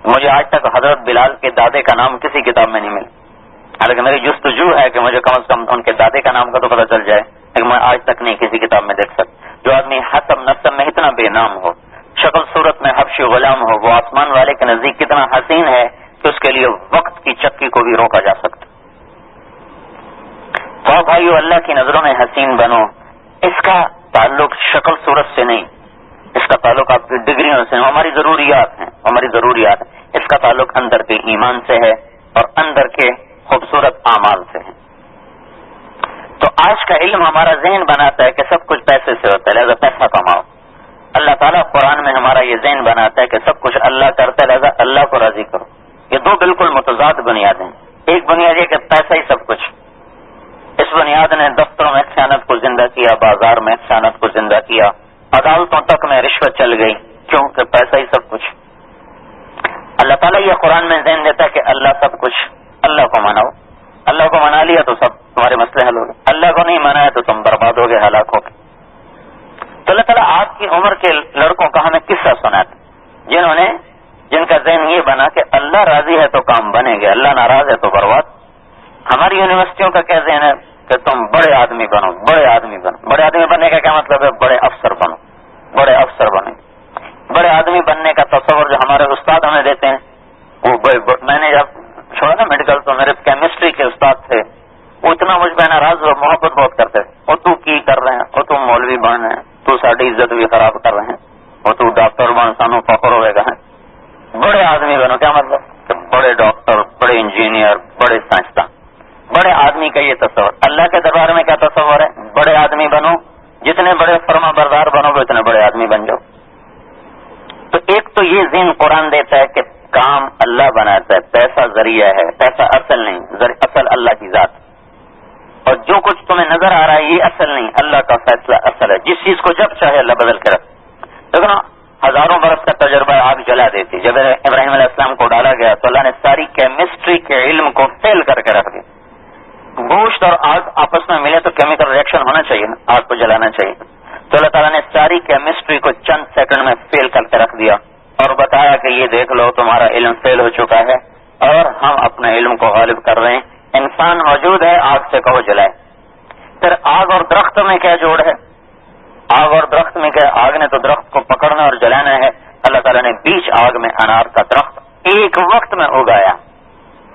مجھے آج تک حضرت بلال کے دادے کا نام کسی کتاب میں نہیں ملا، حالانکہ میری جستجو ہے کہ مجھے کم از کم ان کے دادے کا نام کا تو پتہ چل جائے، لیکن میں آج تک نہیں کسی کتاب میں دیکھ سکتا۔ جو آدمی حسب نسب میں اتنا بے نام ہو، شکل صورت میں حبشی غلام ہو، وہ آسمان والے کے نزدیک کتنا حسین ہے کہ اس کے لیے وقت کی چکی کو بھی روکا جا سکتا۔ تو بھائیو اللہ کی نظروں میں حسین بنو، اس کا تعلق شکل صورت سے نہیں، اس کا تعلق آپ کی ڈگریوں سے، ہماری ضروریات ہیں، ہماری ضروریات ہیں، اس کا تعلق اندر کے ایمان سے ہے اور اندر کے خوبصورت اعمال سے ہے۔ تو آج کا علم ہمارا ذہن بناتا ہے کہ سب کچھ پیسے سے ہوتا ہے، لہذا پیسہ کماؤ۔ اللہ تعالیٰ قرآن میں ہمارا یہ ذہن بناتا ہے کہ سب کچھ اللہ کرتا ہے، لہذا اللہ کو راضی کرو۔ یہ دو بالکل متضاد بنیادیں ہیں۔ ایک بنیاد یہ کہ پیسہ ہی سب کچھ، اس بنیاد نے دفتروں میں خیانت کو زندہ کیا، بازار میں خیانت کو زندہ کیا، عدالتوں تک میں رشوت چل گئی، کیونکہ پیسہ ہی سب کچھ۔ اللہ تعالیٰ یہ قرآن میں ذہن دیتا ہے کہ اللہ سب کچھ، اللہ کو مناؤ، اللہ کو منا لیا تو سب تمہارے مسئلے حل ہو گئے، اللہ کو نہیں منایا تو تم برباد ہو گئے، ہلاک ہو گئے۔ تو اللہ تعالیٰ آپ کی عمر کے لڑکوں کا ہمیں قصہ سناتا جن کا ذہن یہ بنا کہ اللہ راضی ہے تو کام بنے گے، اللہ ناراض ہے تو برباد۔ ہماری یونیورسٹیوں کا کیا ذہن ہے کہ تم بڑے آدمی بنو، بڑے آدمی بنو۔ بڑے آدمی بننے کا کیا مطلب ہے؟ بڑے افسر بنو، بڑے افسر بنے۔ بڑے آدمی بننے کا تصور جو ہمارے استاد ہمیں دیتے ہیں، وہ میں نے جب چھوڑا نا میڈیکل تو میرے کیمسٹری کے استاد تھے، وہ اتنا مجھ پہ ناراض اور محبت بہت کرتے تھے۔ وہ تو کی کر رہے ہیں، وہ تو مولوی بن رہے ہیں، تو ساری عزت بھی خراب کر رہے ہیں، وہ تو ڈاکٹر بن سانو فخر ہوئے گا۔ بڑے آدمی بنو کیا مطلب کہ بڑے ڈاکٹر، بڑے انجینئر، بڑے سائنسدان، بڑے آدمی کا یہ تصور۔ اللہ کے دربار میں کیا تصور ہے؟ بڑے آدمی بنو، جتنے بڑے فرما بردار بنو گے اتنے بڑے آدمی بن جاؤ۔ تو ایک تو یہ ذہن قرآن دیتا ہے کہ کام اللہ بناتا ہے، پیسہ ذریعہ ہے، پیسہ اصل نہیں، اصل اللہ کی ذات۔ اور جو کچھ تمہیں نظر آ رہا ہے یہ اصل نہیں، اللہ کا فیصلہ اصل ہے۔ جس چیز کو جب چاہے اللہ بدل کے رکھ۔ لیکن ہزاروں برس کا تجربہ آگ جلا دیتی۔ جب ابراہیم علیہ السلام کو ڈالا گیا تو اللہ نے ساری کیمسٹری کے علم کو فیل کر کے رکھ دیا۔ گوشت اور آگ آپس میں ملے تو کیمیکل ریئیکشن ہونا چاہیے، آگ کو جلانا چاہیے۔ تو اللہ تعالیٰ نے ساری کیمسٹری کو چند سیکنڈ میں فیل کر کے رکھ دیا اور بتایا کہ یہ دیکھ لو تمہارا علم فیل ہو چکا ہے اور ہم اپنے علم کو غالب کر رہے ہیں۔ انسان موجود ہے، آگ سے کہو جلائے۔ پھر آگ اور درخت میں کیا جوڑ ہے؟ آگ اور درخت میں کیا؟ آگ نے تو درخت کو پکڑنا اور جلانا ہے، اللہ تعالیٰ نے بیچ آگ میں انار کا درخت ایک وقت میں اگایا،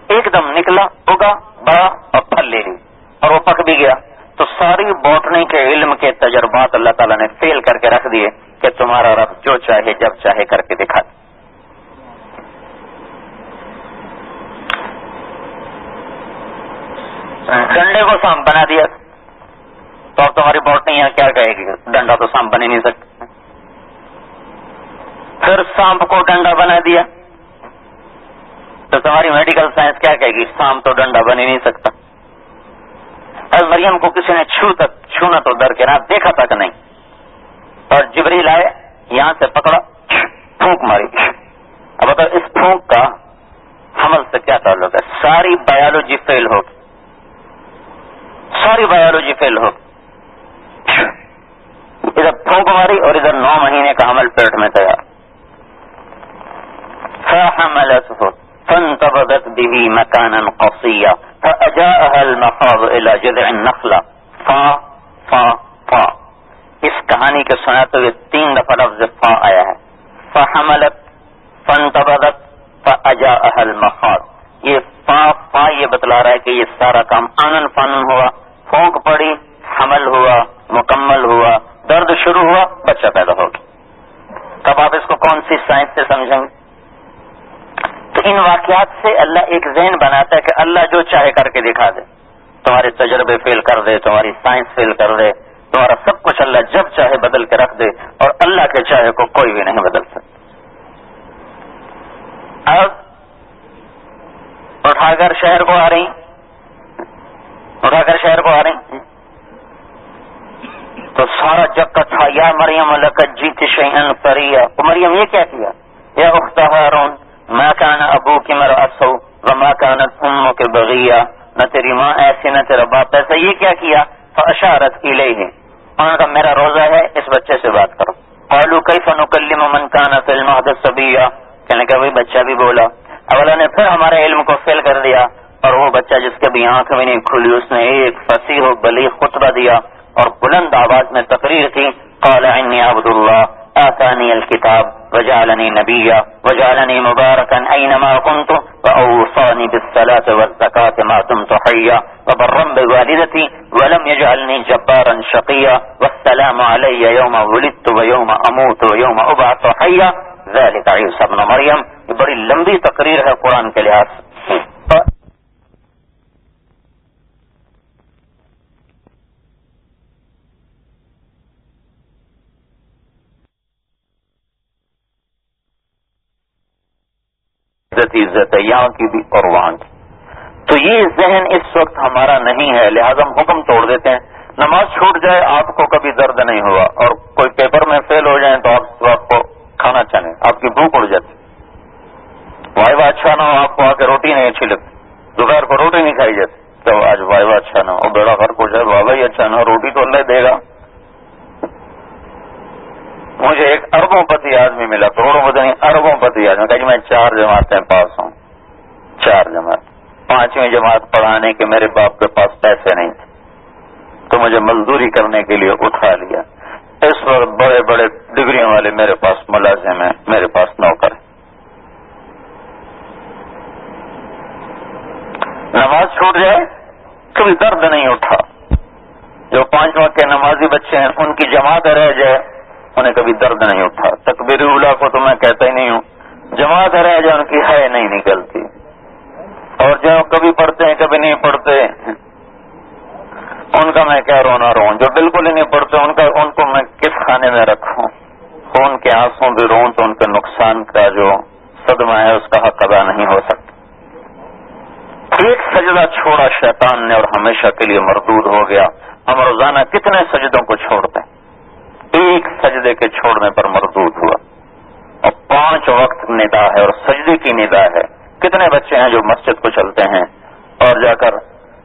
ایک دم نکلا، اگا، بڑا اور پھل لے لی اور وہ پک بھی گیا۔ تو ساری بوٹنی کے علم کے تجربات اللہ تعالیٰ نے فیل کر کے رکھ دیے کہ تمہارا رب جو چاہے جب چاہے کر کے دکھا دے۔ ڈنڈے کو سانپ بنا دیا تو اب تمہاری بوٹنی یہاں کیا کہے گی؟ ڈنڈا تو سانپ بن ہی نہیں سکتا۔ پھر سانپ کو ڈنڈا بنا دیا تو تمہاری میڈیکل سائنس کیا کہے گی؟ سانپ تو ڈنڈا بن ہی نہیں سکتا۔ اب مریم کو کسی نے چھونا تو در کے رات دیکھا تک نہیں، اور جبریل آئے، یہاں سے پکڑا، پھونک ماری۔ اب بتاؤ اس پھونک کا حمل سے کیا تعلق ہے؟ ساری بایولوجی فیل ہوگی، ساری بایولوجی فیل ہوگی۔ ادھر پھونک ماری اور ادھر 9 مہینے کا حمل پیٹ میں تیار۔ فحملته فانتبذت به مكانا قصيا فأجاءها المخاض إلى جذع النخلة فا فا فا۔ اس کہانی کے سناتے ہوئے 3 دفعہ لفظ فا آیا ہے۔ فحملت، فانتبذت، فأجاءها المخاض۔ یہ فا فا یہ بتلا رہا ہے کہ یہ سارا کام آنن فانن ہوا، پھونک پڑی، حمل ہوا، مکمل ہوا، درد شروع ہوا، بچہ پیدا ہو گیا۔ تب آپ اس کو کون سی سائنس سے سمجھیں گے؟ تو ان واقعات سے اللہ ایک ذہن بناتا ہے کہ اللہ جو چاہے کر کے دکھا دے۔ تمہارے تجربے فیل کر دے، تمہاری سائنس فیل کر دے، تمہارا سب کچھ اللہ جب چاہے بدل کے رکھ دے، اور اللہ کے چاہے کو کوئی بھی نہیں بدل سکتا۔ اب اٹھا کر شہر کو آ رہی، تو سارا جگ کا تھا، یا مریم لقد جئت شیئا فریا، مریم یہ کیا کیا؟ یا اخت ہارون ما کان ابوک امرأ سوء وما کانت امک بغیا، نہ تیری ماں ایسی نہ تیرا باپ ایسا، یہ کیا کیا؟ فاشارت الیہ، انہوں نے کہا میرا روزہ ہے، اس بچے سے بات کرو۔ قالوا کیف نکلم من کان فی المہد صبیا، کہنے کا وہی بچہ بھی بولا۔ اب اللہ نے پھر ہمارے علم کو فیل کر دیا، اور وہ بچہ جس کے بھی آنکھ میں نہیں کھلی، اس نے ایک فصیح و بلیغ خطبہ دیا اور بلند آواز میں تقریر کی، قال انی عبد اللہ آتانی الکتاب وجعلنی نبیا وجعلنی مبارکا اینما کنت واوصانی بالصلاة والزکاة ما دمت حیا وبرا بوالدتی ولم یجعلنی جبارا شقیا والسلام علی یوم ولدت ویوم اموت ویوم ابعث حیا ذلک عیسی ابن مریم۔ یہ بڑی لمبی تقریر ہے قرآن کے لحاظ سے۔ عزت ہے یہاں کی بھی اور وہاں کی، تو یہ ذہن اس وقت ہمارا نہیں ہے، لہذا ہم حکم توڑ دیتے ہیں۔ نماز چھوٹ جائے آپ کو کبھی درد نہیں ہوا، اور کوئی پیپر میں فیل ہو جائیں تو آپ کو کھانا چاہے، آپ کی بھوک اڑ جاتی، وائوا اچھا نہ ہو آپ کو آ کے روٹی نہیں اچھی لگتی، دوپہر کو روٹی نہیں کھائی جاتی، تو آج وائوا اچھا نہ ہو، بیڑا غرق ہو جائے، بابا ہی اچھا نہ ہو، روٹی تو اللہ دے گا۔ مجھے ایک اربوں پتی آدمی ملا، کروڑوں پتی نہیں، اربوں پتی آدمی، کہ میں 4 جماعتیں پاس ہوں، 4 جماعت، 5ویں جماعت پڑھانے کے میرے باپ کے پاس پیسے نہیں تھے، تو مجھے مزدوری کرنے کے لیے اٹھا لیا۔ اس وقت بڑے بڑے ڈگریوں والے میرے پاس ملازم ہیں، میرے پاس نوکر ہیں۔ نماز چھوٹ جائے کبھی درد نہیں اٹھا، جو 5 وقت کے نمازی بچے ہیں ان کی جماعت رہ جائے انہیں کبھی درد نہیں اٹھا۔ تکبیر اولیٰ کو تو میں کہتا ہی نہیں ہوں، جماعت رہ جائے ان کی ہے نہیں نکلتی، اور جو کبھی پڑھتے ہیں کبھی نہیں پڑھتے ان کا میں کیا رونا رہوں، جو بالکل ہی نہیں پڑھتے ان کو میں کس خانے میں رکھوں، خون کے آنسوں بھی روں تو ان کے نقصان کا جو صدمہ ہے اس کا حق ادا نہیں ہو سکتا۔ ایک سجدہ چھوڑا شیطان نے اور ہمیشہ کے لیے مردود ہو گیا۔ ہم روزانہ کتنے سجدوں کو چھوڑتے ہیں، ایک سجدے کے چھوڑنے پر مردود ہوا، اور 5 وقت ندا ہے اور سجدے کی ندا ہے۔ کتنے بچے ہیں جو مسجد کو چلتے ہیں اور جا کر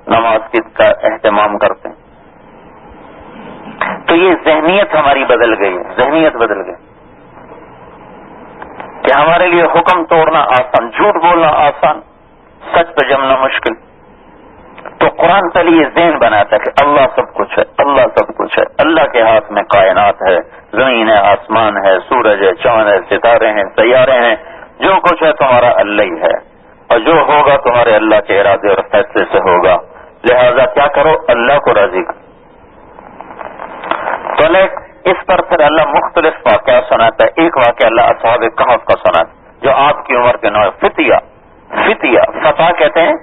نماز کا اہتمام کرتے ہیں۔ تو یہ ذہنیت ہماری بدل گئی، ذہنیت بدل گئی کہ ہمارے لیے حکم توڑنا آسان، جھوٹ بولنا آسان، سچ پہ جمنا مشکل۔ تو قرآن پہلے یہ ذہن بناتا ہے کہ اللہ سب کچھ ہے، اللہ سب کچھ ہے، اللہ کے ہاتھ میں کائنات ہے، زمین ہے، آسمان ہے، سورج ہے، چاند ہے، ستارے ہیں، سیارے ہیں، جو کچھ ہے تمہارا اللہ ہی ہے، اور جو ہوگا تمہارے اللہ کے ارادے اور فیصلے سے ہوگا، لہذا کیا کرو، اللہ کو راضی کرو۔ تو اس پر پھر اللہ مختلف واقعات سناتا ہے۔ ایک واقعہ اللہ اصحاب کہف کا سناتا ہے، جو آپ کی عمر کے نو فتیہ فتح کہتے ہیں،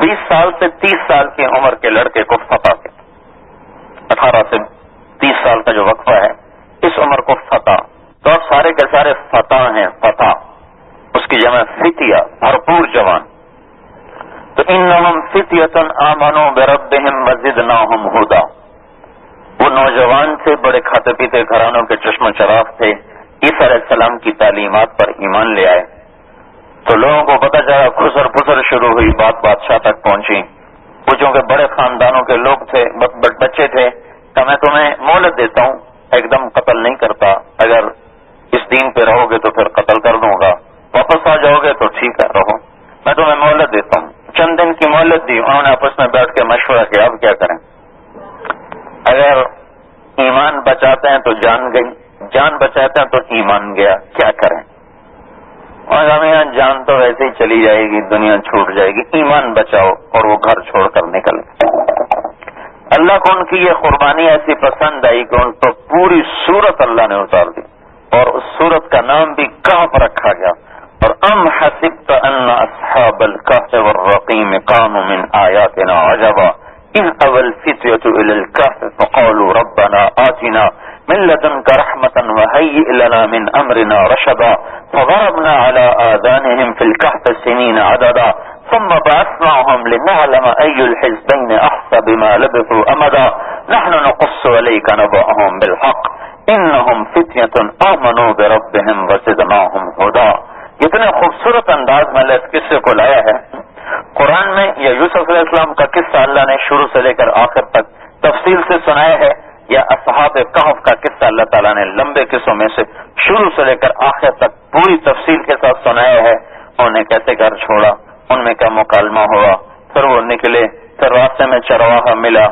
20 سال سے 30 سال کی عمر کے لڑکے کو فتح کہتے ہیں۔ 18 سے 30 سال کا جو وقفہ ہے اس عمر کو فتح، تو اب سارے کے سارے فتح ہیں، فتح اس کی جمع فتیہ، بھرپور جوان۔ تو انہم فتیۃ آمنوا بربہم وزدناہم ھدی، وہ نوجوان تھے، بڑے کھاتے پیتے گھرانوں کے چشم و چراغ تھے، عیسیٰ علیہ السلام کی تعلیمات پر ایمان لے آئے۔ تو لوگوں کو پتہ چلا، خسر پھسر شروع ہوئی، بات بادشاہ تک پہنچی۔ وہ چونکہ بڑے خاندانوں کے لوگ تھے، بچے تھے، کہ میں تمہیں مہلت دیتا ہوں، ایک دم قتل نہیں کرتا، اگر اس دین پہ رہو گے تو پھر قتل کر دوں گا، واپس آ جاؤ گے تو ٹھیک ہے رہو، میں تمہیں مہلت دیتا ہوں۔ چند دن کی مہلت دی، انہوں نے آپس میں بیٹھ کے مشورہ کیا اب کیا کریں، اگر ایمان بچاتے ہیں تو جان گئی، جان بچاتے ہیں تو ایمان گیا، کیا کریں؟ اور جان تو ویسے ہی چلی جائے گی، دنیا چھوٹ جائے گی، ایمان بچاؤ، اور وہ گھر چھوڑ کر نکل گئے۔ اللہ کو ان کی یہ قربانی ایسی پسند آئی کہ ان پر پوری سورت اللہ نے اتار دی، اور اس سورت کا نام بھی کہف رکھا گیا۔ اور ام حسب حسبت ان اصحاب الكهف والرقيم كانوا من آياتنا عجبا إذ أوى الفتية إلى الكهف فقالوا ربنا آتنا من لدنك رحمة وهيئ لنا من أمرنا رشدا فضربنا على آذانهم في الكهف سنين عددا ثم بعثناهم لنعلم أي الحزبين أحصى بما لبثوا أمدا نحن نقص عليك نبأهم بالحق إنهم فتية آمنوا بربهم وزدناهم هدى. اتنے خوبصورت انداز میں اس قصے کو لایا ہے قرآن میں. یا یوسف علیہ السلام کا قصہ اللہ نے شروع سے لے کر آخر تک تفصیل سے سنایا ہے, یا اصحاب کہف کا قصہ اللہ تعالیٰ نے لمبے قصوں میں سے شروع سے لے کر آخر تک پوری تفصیل کے ساتھ سنایا ہے. انہیں کیسے گھر چھوڑا, ان میں کیا مکالمہ ہوا, پھر وہ نکلے, پھر راستے میں چرواہا ملا,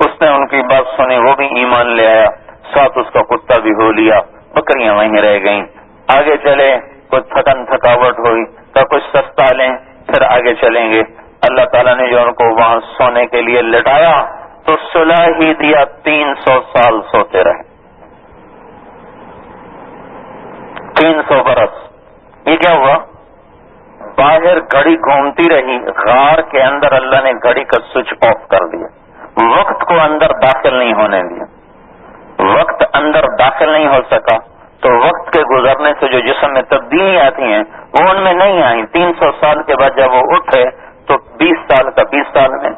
اس نے ان کی بات سنی, وہ بھی ایمان لے آیا, ساتھ اس کا کتا بھی ہو لیا, بکریاں وہیں رہ گئیں. آگے چلے, کچھ تھکن تھکاوٹ ہوئی تو کچھ سستا لیں, پھر آگے چلیں گے. اللہ تعالیٰ نے جو ان کو وہاں سونے کے لیے لٹایا تو سلا ہی دیا, 300 سال سوتے رہے, 300 برس. یہ کیا ہوا؟ باہر گھڑی گھومتی رہی, غار کے اندر اللہ نے گھڑی کا سوئچ آف کر دیا, وقت کو اندر داخل نہیں ہونے دیا. وقت اندر داخل نہیں ہو سکا تو وقت کے گزرنے سے جو جسم میں تبدیلیاں آتی ہیں وہ ان میں نہیں آئیں. 300 سال کے بعد جب وہ اٹھے تو 20 سال کا 20 سال میں,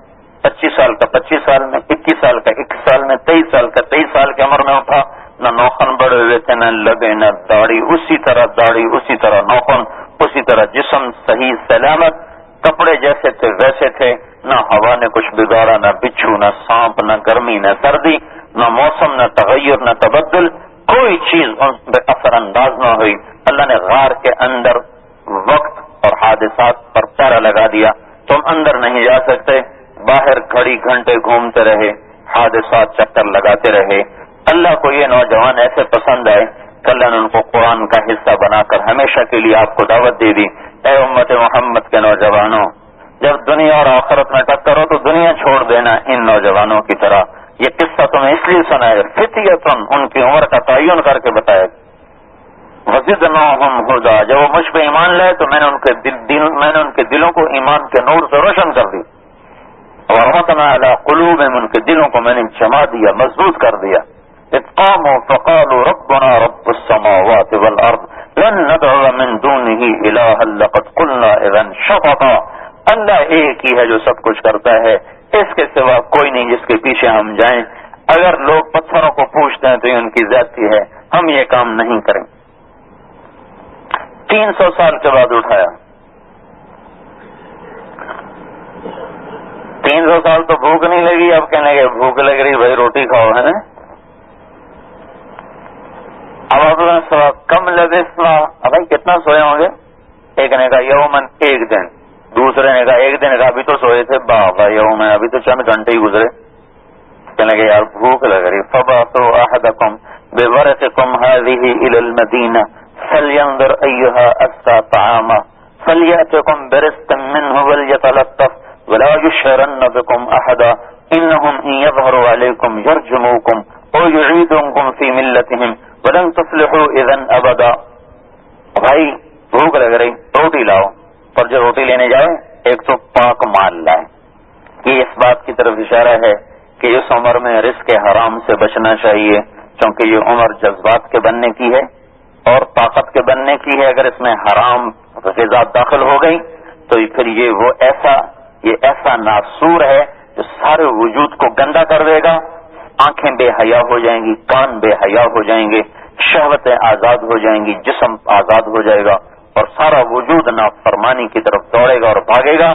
25 سال کا 25 سال میں, 21 سال کا 21 سال میں, 23 سال کا 23 سال کی عمر میں اٹھا. نہ نوخن بڑے ہوئے تھے, نہ لگے, نہ داڑھی, اسی طرح داڑھی, اسی طرح نوخن, اسی طرح جسم صحیح سلامت, کپڑے جیسے تھے ویسے تھے. نہ ہوا نے کچھ بگاڑا, نہ بچھو, نہ سانپ, نہ گرمی, نہ سردی, نہ موسم, نہ تغیر, نہ تبدل, کوئی چیز ان پہ اثر انداز نہ ہوئی. اللہ نے غار کے اندر وقت اور حادثات پر پہرا لگا دیا. تم اندر نہیں جا سکتے, باہر گھڑی گھنٹے گھومتے رہے, حادثات چکر لگاتے رہے. اللہ کو یہ نوجوان ایسے پسند آئے کہ اللہ نے ان کو قرآن کا حصہ بنا کر ہمیشہ کے لیے آپ کو دعوت دے دی. اے امت محمد کے نوجوانوں, جب دنیا اور آخرت میں ٹکر ہو تو دنیا چھوڑ دینا ان نوجوانوں کی طرح. یہ قصہ تمہیں اس لیے سنایا, فتیتن, ان کی عمر کا تعین کر کے بتایا. وزدناہم ہدی, جب وہ مجھ پہ ایمان لائے تو میں نے ان کے دلوں کو ایمان کے نور سے روشن کر دی. وربطنا علی قلوبہم, ان کے دلوں کو میں نے جما دیا, مضبوط کر دیا. اذ قاموا فقالوا ربنا رب السماوات والارض لن ندعو من دونه الها لقد قلنا اذا شططا. اللہ ایک ہی ہے جو سب کچھ کرتا ہے, اس کے سوا کوئی نہیں جس کے پیچھے ہم جائیں. اگر لوگ پتھروں کو پوچھتے ہیں تو یہ ان کی زیادتی ہے, ہم یہ کام نہیں کریں. 300 سال کے بعد اٹھایا. 300 سال تو بھوک نہیں لگی, اب کہنے گے بھوک لگ رہی, بھائی روٹی کھاؤ, ہے نا. اب آپ کم لبثنا, بھائی کتنا سوئے ہوں گے؟ ایک نے کہا یومن, ایک دن. دوسرے نے کہا ایک دن, کہا ابھی تو سوئے تھے, بابا یومن, ابھی تو چند گھنٹے ہی گزرے. کہنے لگے یار بھوک لگ رہی. فبعثوا احدکم بورقکم هذه الى المدینہ فلینظر ایہا ازکی طعاما فلیأتکم برزق منہ ولیتلطف ولا یشعرن بکم احدا انہم ان یظہروا علیکم یرجموکم او یعیدوکم فی ملتہم ولن تفلحوا اذا ابدا. بھائی بھوک لگ رہی, روٹی لاؤ. پر جو روٹی لینے جائے ایک تو پاک مال لائے. یہ اس بات کی طرف اشارہ ہے کہ اس عمر میں رزق حرام سے بچنا چاہیے, کیونکہ یہ عمر جذبات کے بننے کی ہے اور طاقت کے بننے کی ہے. اگر اس میں حرام غذا داخل ہو گئی تو پھر یہ ایسا ناسور ہے جو سارے وجود کو گندا کر دے گا. آنکھیں بے حیا ہو جائیں گی, کان بے حیا ہو جائیں گے, شہوتیں آزاد ہو جائیں گی, جسم آزاد ہو جائے گا اور سارا وجود نافرمانی کی طرف دوڑے گا اور بھاگے گا.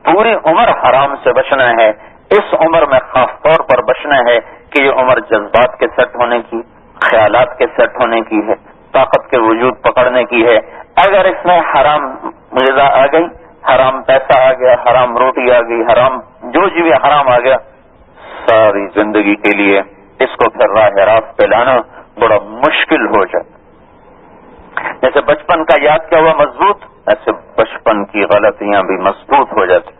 پوری عمر حرام سے بچنا ہے. اس عمر میں خاص طور پر بچنا ہے کہ یہ عمر جذبات کے سیٹ ہونے کی, خیالات کے سیٹ ہونے کی ہے, طاقت کے وجود پکڑنے کی ہے. اگر اس میں حرام غذا آ گئی, حرام پیسہ آ گیا, حرام روٹی آ گئی, حرام جو بھی حرام آ گیا, ساری زندگی کے لیے اس کو پھر راہ راست پہ لانا بڑا مشکل ہو جائے. جیسے بچپن کا یاد کیا ہوا مضبوط, ایسے بچپن کی غلطیاں بھی مضبوط ہو جاتی.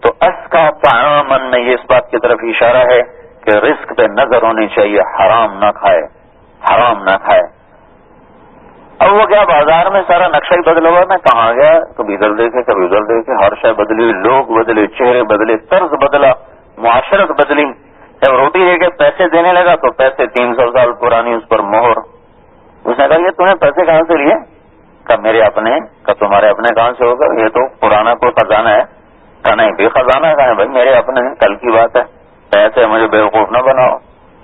تو ازکی طعاما میں یہ اس بات کی طرف اشارہ ہے کہ رزق پہ نظر ہونی چاہیے, حرام نہ کھائے, حرام نہ کھائے. اب وہ گیا بازار میں، سارا نقشہ ہی بدلا ہوا، میں کہاں گیا، کبھی ادھر دیکھے کبھی ادھر دیکھے، ہر شے بدلی، لوگ بدلے، چہرے بدلے، طرز بدلا، معاشرت بدلی. جب روٹی دے کے پیسے دینے لگا تو پیسے 300 سال پرانی اس پر مہر. اس نے کہا یہ تمہیں پیسے کہاں سے لیے؟ کہا میرے اپنے. کہا تمہارے اپنے کہاں سے ہوگا، یہ تو پرانا کوئی خزانہ ہے. کہا نہیں بھی خزانہ کہاں ہے بھائی، میرے اپنے ہیں، کل کی بات ہے، ایسے مجھے بیوقوف نہ بناؤ.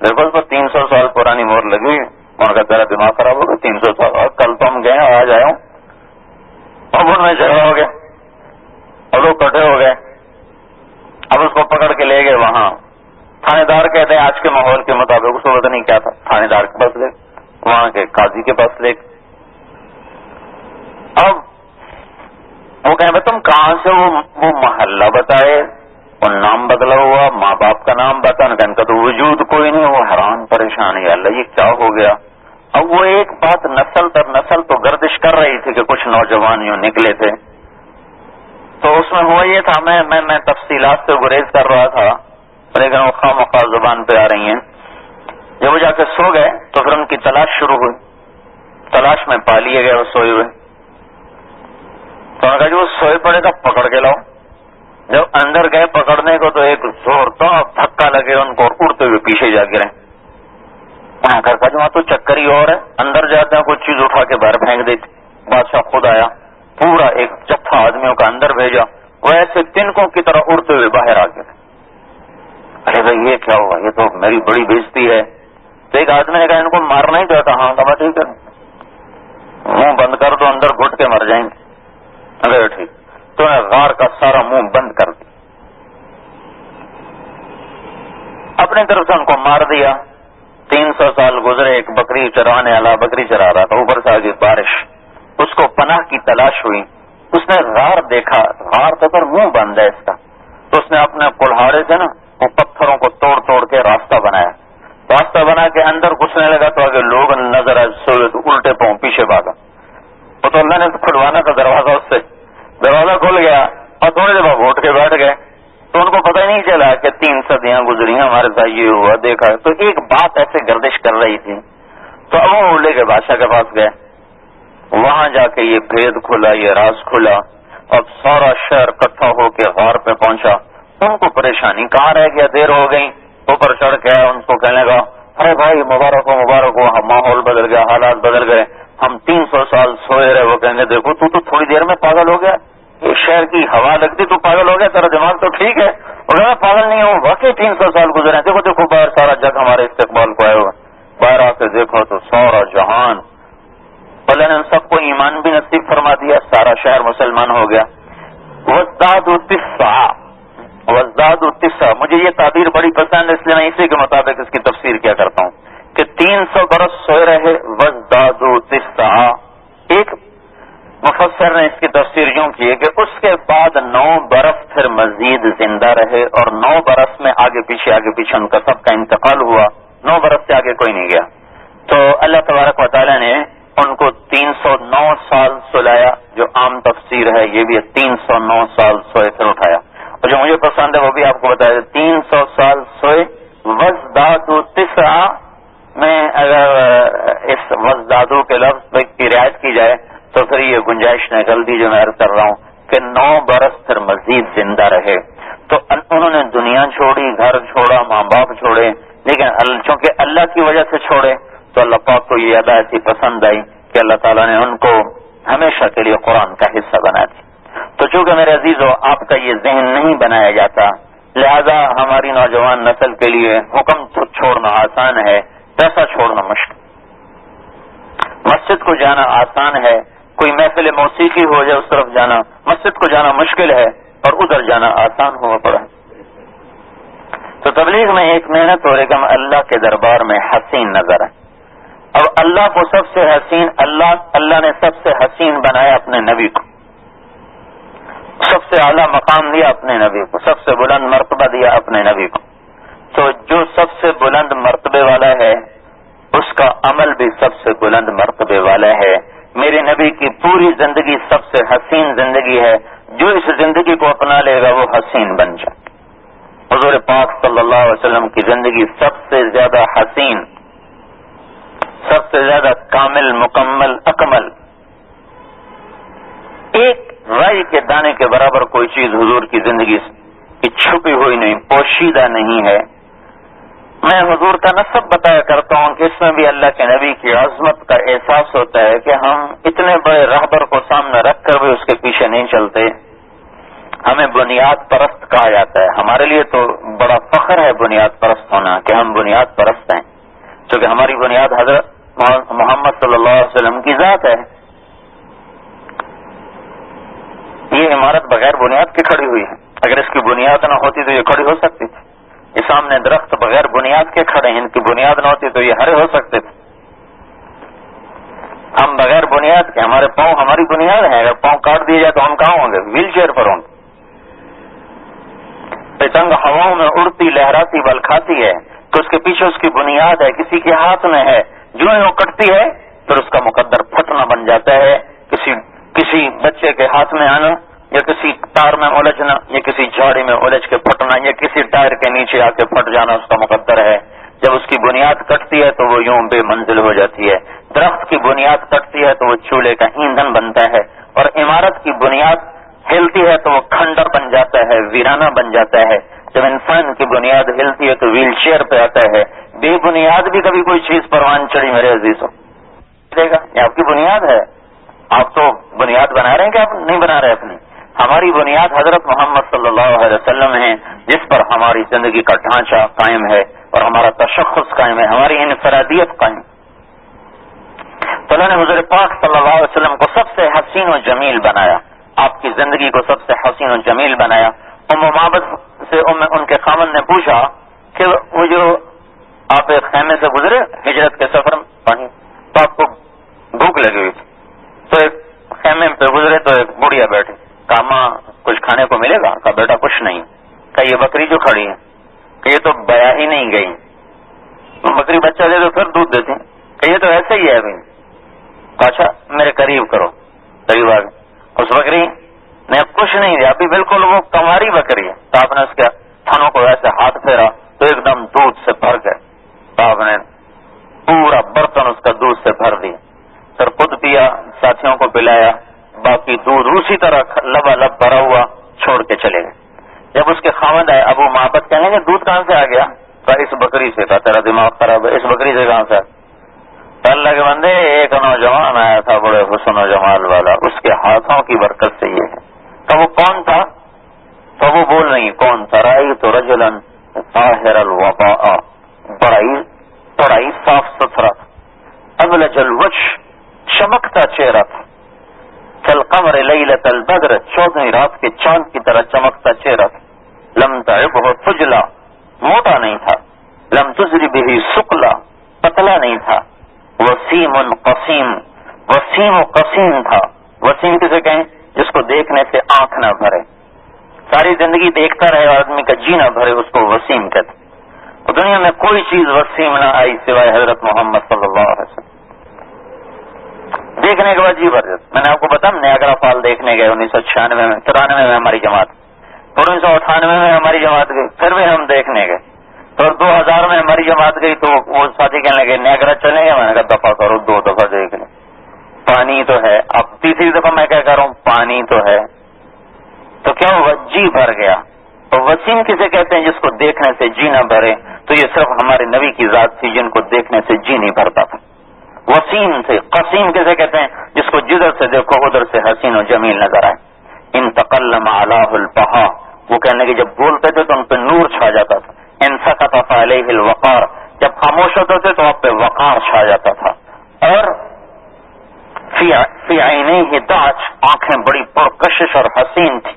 دیکھو اس پر 300 سال پرانی مہر لگی. ان کا تیرا دماغ خراب ہوگا، 300 سال اور کل تو ہم گئے آج آئے ہوں. اب ان میں جھگڑا ہو گیا اور لوگ کٹھے ہو گئے. اب اس کو پکڑ کے لے گئے وہاں. تھانے دار کہتے ہیں آج کے ماحول کے مطابق، اس کو پتہ نہیں کیا تھا، تھانے دار کے پاس لے، وہاں کے قاضی کے پاس لے. اب وہ کہیں تم کہاں سے، وہ محلہ بتائے، وہ نام بدلا ہوا، ماں باپ کا نام بتا، ان کا تو وجود کوئی نہیں. وہ حیران پریشان ہے، اللہ یہ کیا ہو گیا. اب وہ ایک بات نسل در نسل تو گردش کر رہی تھی کہ کچھ نوجوان یوں نکلے تھے. تو اس میں ہوا یہ تھا، میں تفصیلات سے گریز کر رہا تھا، لیکن وہ خواہ مخواہ زبان پہ آ رہی ہیں. جب وہ جا کے سو گئے تو پھر ان کی تلاش شروع ہوئی. تلاش میں پا لیے گئے وہ سوئے ہوئے. تو انہوں نے کہا جو سوئے پڑے گا پکڑ کے لاؤ. جب اندر گئے پکڑنے کو تو ایک زور تو دھکا لگے ان کو، اڑتے ہوئے پیچھے جا گرے. وہاں کہا جو وہاں تو چکر ہی اور ہے، اندر جاتے ہیں کوئی چیز اٹھا کے باہر پھینک دیتی. بادشاہ خود آیا، پورا ایک جتھا آدمیوں کا اندر بھیجا، وہ ایسے تنکوں کی طرح اڑتے ہوئے باہر آ گئے. ارے بھائی یہ کیا ہوا، یہ تو میری بڑی بےزتی ہے. تو ایک آدمی نے کہا ان کو مارنا ہی چاہتا. ہاں کہا ٹھیک ہے، منہ بند کر دو، اندر گھٹ کے مر جائیں گے. اگر ٹھیک تو نے غار کا سارا منہ بند کر دیا، اپنی طرف سے ان کو مار دیا. 300 سال گزرے، ایک بکری چرانے والا بکری چرا رہا تھا، اوپر سے آگے بارش، اس کو پناہ کی تلاش ہوئی. اس نے غار دیکھا، غار تو پر منہ بند ہے اس کا. تو اس نے اپنے کلہاڑے سے نا وہ پتھروں کو توڑ توڑ کے راستہ بنایا. راستہ بنا کے اندر گھسنے لگا تو آگے لوگ نظر آئے سوئے تو الٹے پاؤں پیچھے بھاگا. وہ تو اللہ نے کھلوانا تھا دروازہ، اس سے دروازہ کھل گیا اور تھوڑی دیر بعد اٹھ کے بیٹھ گئے. تو ان کو پتہ ہی نہیں چلا کہ 3 صدیاں گزری ہمارے ساتھ یہ ہوا دیکھا. تو ایک بات ایسے گردش کر رہی تھی. تو اب وہ لے کے بادشاہ کے پاس گئے. وہاں جا کے یہ بھید کھلا، یہ راز کھلا. اب سارا شہر اکٹھا ہو کے غار پہ پہنچا. ان کو پریشانی کہاں رہ گیا، دیر ہو گئی. اوپر چڑھ کے ان کو کہنے لگا ارے بھائی مبارک ہو مبارک ہو، ماحول بدل گیا، حالات بدل گئے، ہم 300 سال سوئے رہے. وہ کہیں گے دیکھو تو تھوڑی دیر میں پاگل ہو گیا، ایک شہر کی ہوا لگتی تو پاگل ہو گیا، تیرا دماغ تو ٹھیک ہے. اور میں پاگل نہیں ہوں، واقعی 300 سال گزرے. دیکھو دیکھو باہر سارا جگ ہمارے استقبال کو آئے ہوئے. باہر آ کے دیکھو تو سارا جہان، اللہ نے ان سب کو ایمان بھی نصیب فرما دیا، سارا شہر مسلمان ہو گیا. وزداد التسع، مجھے یہ تعبیر بڑی پسند ہے، اس لیے میں اسی کے مطابق اس کی تفسیر کیا کرتا ہوں کہ 300 برس سوئے رہے. وزداد التسع، ایک مفسر نے اس کی تفسیر یوں کی ہے کہ اس کے بعد 9 برس پھر مزید زندہ رہے، اور 9 برس میں آگے پیچھے ان کا سب کا انتقال ہوا. 9 برس سے آگے کوئی نہیں گیا. تو اللہ تبارک و تعالیٰ نے ان کو 309 سال سلایا، جو عام تفسیر ہے یہ بھی 309 سال سوئے پھر اٹھایا. اور جو مجھے پسند ہے وہ بھی آپ کو بتایا، 300 سال سوئے. وزدادو تسع میں اگر اس وزدادو کے لفظ کی رعایت کی جائے تو پھر یہ گنجائش نکل دی جو میں عرض کر رہا ہوں کہ 9 برس پھر مزید زندہ رہے. تو انہوں نے دنیا چھوڑی، گھر چھوڑا، ماں باپ چھوڑے، لیکن چونکہ اللہ کی وجہ سے چھوڑے تو اللہ پاک کو یہ ادا ایسی پسند آئی کہ اللہ تعالیٰ نے ان کو ہمیشہ کے لیے قرآن کا حصہ بنا دیا. تو چونکہ میرے عزیزو آپ کا یہ ذہن نہیں بنایا جاتا، لہذا ہماری نوجوان نسل کے لیے حکم چھوڑنا آسان ہے، پیسہ چھوڑنا مشکل. مسجد کو جانا آسان ہے، کوئی محفل موسیقی ہو جائے اس طرف جانا، مسجد کو جانا مشکل ہے اور ادھر جانا آسان ہوا پڑا. تو تبلیغ میں ایک محنت اور ایک ہم اللہ کے دربار میں حسین نظر ہے. اب اللہ کو سب سے حسین، اللہ نے سب سے حسین بنایا اپنے نبی کو، سب سے اعلیٰ مقام دیا اپنے نبی کو، سب سے بلند مرتبہ دیا اپنے نبی کو. تو جو سب سے بلند مرتبے والا ہے اس کا عمل بھی سب سے بلند مرتبے والا ہے. میرے نبی کی پوری زندگی سب سے حسین زندگی ہے، جو اس زندگی کو اپنا لے گا وہ حسین بن جائے. حضور پاک صلی اللہ علیہ وسلم کی زندگی سب سے زیادہ حسین، سب سے زیادہ کامل، مکمل، اکمل رائی کے دانے کے برابر کوئی چیز حضور کی زندگی کی چھپی ہوئی نہیں، پوشیدہ نہیں ہے۔ میں حضور کا نسب بتایا کرتا ہوں کہ اس میں بھی اللہ کے نبی کی عظمت کا احساس ہوتا ہے کہ ہم اتنے بڑے راہبر کو سامنے رکھ کر بھی اس کے پیچھے نہیں چلتے۔ ہمیں بنیاد پرست کہا جاتا ہے۔ ہمارے لیے تو بڑا فخر ہے بنیاد پرست ہونا کہ ہم بنیاد پرست ہیں، کیونکہ ہماری بنیاد حضرت محمد صلی اللہ علیہ وسلم کی ذات ہے۔ یہ عمارت بغیر بنیاد کے کھڑی ہوئی ہے، اگر اس کی بنیاد نہ ہوتی تو یہ کھڑی ہو سکتی تھی۔ یہ سامنے درخت بغیر بنیاد کے کھڑے ہیں، ان کی بنیاد نہ ہوتی تو یہ ہرے ہو سکتے تھے۔ ہم بغیر بنیاد کے، ہمارے پاؤں ہماری بنیاد ہے، اگر پاؤں کاٹ دیے جائے تو ہم کہاں ہوں گے؟ ویل چیئر پر ہوں گے۔ پتنگ ہواؤں میں اڑتی لہراتی بل کھاتی ہے کہ اس کے پیچھے اس کی بنیاد ہے، کسی کے ہاتھ میں ہے، جو ہی وہ کٹتی ہے پھر اس کا مقدر پھٹنا بن جاتا ہے۔ کسی بچے کے ہاتھ میں آنا، یا کسی تار میں الجھنا، یا کسی جھاڑی میں الجھ کے پھٹنا، یا کسی ٹائر کے نیچے آ کے پھٹ جانا اس کا مقدر ہے۔ جب اس کی بنیاد کٹتی ہے تو وہ یوں بے منزل ہو جاتی ہے۔ درخت کی بنیاد کٹتی ہے تو وہ چولہے کا ایندھن بنتا ہے، اور عمارت کی بنیاد ہلتی ہے تو وہ کھنڈر بن جاتا ہے، ویرانہ بن جاتا ہے۔ جب انسان کی بنیاد ہلتی ہے تو ویل چیئر پہ آتا ہے۔ بے بنیاد بھی کبھی کوئی چیز پروان چڑھی میرے عزیزوں، یہ آپ کی بنیاد ہے۔ آپ تو بنیاد بنا رہے ہیں کہ آپ نہیں بنا رہے اپنی؟ ہماری بنیاد حضرت محمد صلی اللہ علیہ وسلم ہے، جس پر ہماری زندگی کا ڈھانچہ قائم ہے اور ہمارا تشخص قائم ہے، ہماری انفرادیت قائم۔ تو اللہ نے حضور پاک صلی اللہ علیہ وسلم کو سب سے حسین و جمیل بنایا، آپ کی زندگی کو سب سے حسین و جمیل بنایا۔ معبد سے ان کے خامن نے پوچھا کہ وہ جو آپ ایک خیمے سے گزرے ہجرت کے سفر میں، تو آپ کو بھوک لگی ہوئی تھی، تو ایک خیمے پہ گزرے تو ایک بڑھیا بیٹھی، کہا ماں کچھ کھانے کو ملے گا؟ کہا بیٹا کچھ نہیں۔ کہا یہ بکری جو کھڑی ہے کہ یہ تو بیا ہی نہیں گئی، بکری بچہ دے تو پھر دودھ دیتی، کہ یہ تو ایسے ہی ہے ابھی۔ کہا اچھا میرے قریب کرو، قریب آ گئے، اس بکری نے کچھ نہیں دیا، ابھی بالکل وہ کنواری بکری ہے، تو آپ نے اس کے تھنوں کو ایسے ہاتھ پھیرا تو ایک دم دودھ سے بھر گئے، تو آپ نے پورا برتن اس کا دودھ سے بھر دیا، پھر خود پیا، ساتھیوں کو پلایا، باقی دودھ اسی طرح لبالب بھرا ہوا چھوڑ کے چلے گئے۔ جب اس کے خاوند آئے ابو معبد کہنے کہ دودھ کہاں سے آ گیا؟ کہا اس بکری سے۔ کہا تیرا دماغ خراب ہے، اس بکری سے کہاں سے؟ تو اللہ کے بندے ایک نوجوان آیا تھا بڑے حسن و جمال والا، اس کے ہاتھوں کی برکت سے یہ ہے۔ تو وہ کون تھا؟ تو وہ بول رہی کون تھا؟ رأیت رجلا طاہر الوضاء، بڑا ہی صاف ستھرا تھا، ابلج الوجه، چمکتا چہرہ تھا، کالقمر لیلۃ البدر، 14ویں رات کے چاند کی طرح چمکتا چہرہ تھا، لم تعبہ فجلا، موٹا نہیں تھا، لم تزر به ثقلا، پتلا نہیں تھا، وسیم قسیم، وسیم و قسیم تھا۔ وسیم کسے کہیں؟ جس کو دیکھنے سے آنکھ نہ بھرے، ساری زندگی دیکھتا رہے آدمی کا جی نہ بھرے، اس کو وسیم کہتے۔ اور دنیا میں کوئی چیز وسیم نہ آئی سوائے حضرت محمد صلی اللہ علیہ وسلم۔ دیکھنے کے بعد جی بھر جاتا۔ میں نے آپ کو بتایا نیاگرا فال دیکھنے گئے 1996 میں، 93 میں ہماری جماعت، 1998 میں ہماری جماعت گئی، پھر بھی ہم دیکھنے گئے، اور 2000 میں ہماری جماعت گئی تو وہ ساتھی کہنے لگے نیاگرا چلیں گے؟ میں نے کہا دفعہ کرو، 2 دفعہ دیکھ لیں، پانی تو ہے۔ اب تیسری دفعہ میں کیا کر رہا ہوں؟ پانی تو ہے، تو کیا ہوا؟ جی بھر گیا۔ تو وسیم کسے کہتے ہیں؟ جس کو دیکھنے سے جی نہ بھرے، تو یہ صرف ہمارے نبی کی ذات تھی جن کو دیکھنے سے جی نہیں بھرتا تھا، وسیم سے۔ قسیم کسے کہتے ہیں؟ جس کو جدھر سے دیکھو ادھر سے حسین و جمیل نظر آئے۔ ان تکلم علیہ البہا، وہ کہنے کہ جب بولتے تھے تو ان پہ نور چھا جاتا تھا۔ ان سکت فعلیہ الوقار، جب خاموش ہوتے تھے تو آپ پہ وقار چھا جاتا تھا۔ اور فی عینیہ دعج، آنکھیں بڑی پرکشش اور حسین تھی۔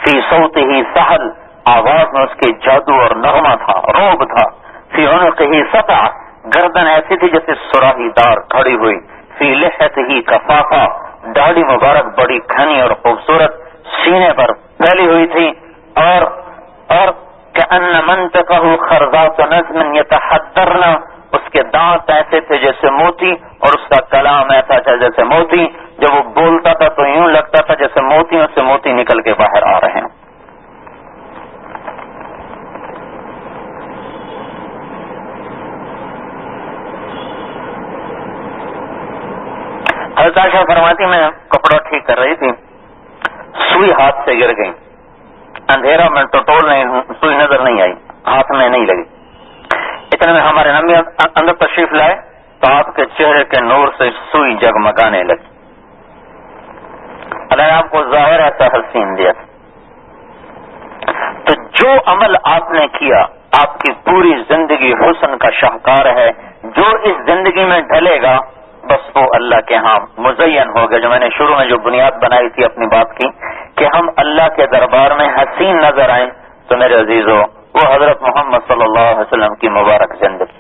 فی صوتہ سہل، آواز میں اس کے جادو اور نغمہ تھا، روب تھا۔ فی عنقہ سطع، گردن ایسی تھی جیسے سراہی دار کھڑی ہوئی۔ فی لحیتہ کفافہ، داڑھی مبارک بڑی گھنی اور خوبصورت سینے پر پھیلی ہوئی تھی۔ اور کأن منطقہ خرزات نظم یتحدرن، اس کے دانت ایسے تھے جیسے موتی، اور اس کا کلام ایسا تھا جیسے موتی۔ جب وہ بولتا تھا تو یوں لگتا تھا جیسے موتیوں سے موتی نکل کے باہر آ رہے ہیں۔ حضرت عائشہ فرماتی میں کپڑا ٹھیک کر رہی تھی، سوئی ہاتھ سے گر گئی، اندھیرا میں ٹٹول نہیں، سوئی نظر نہیں آئی، ہاتھ میں نہیں لگی۔ اتنے میں ہمارے نبی اندر تشریف لائے تو آپ کے چہرے کے نور سے سوئی جگمگانے لگی۔ اللہ نے آپ کو ظاہر ایسا حسین دیا۔ تو جو عمل آپ نے کیا آپ کی پوری زندگی حسن کا شاہکار ہے، جو اس زندگی میں ڈھلے گا بس وہ اللہ کے ہاں مزین ہو گیا۔ جو میں نے شروع میں جو بنیاد بنائی تھی اپنی بات کی کہ ہم اللہ کے دربار میں حسین نظر آئیں، تو میرے عزیزو وہ حضرت محمد صلی اللہ علیہ وسلم کی مبارک زندگی،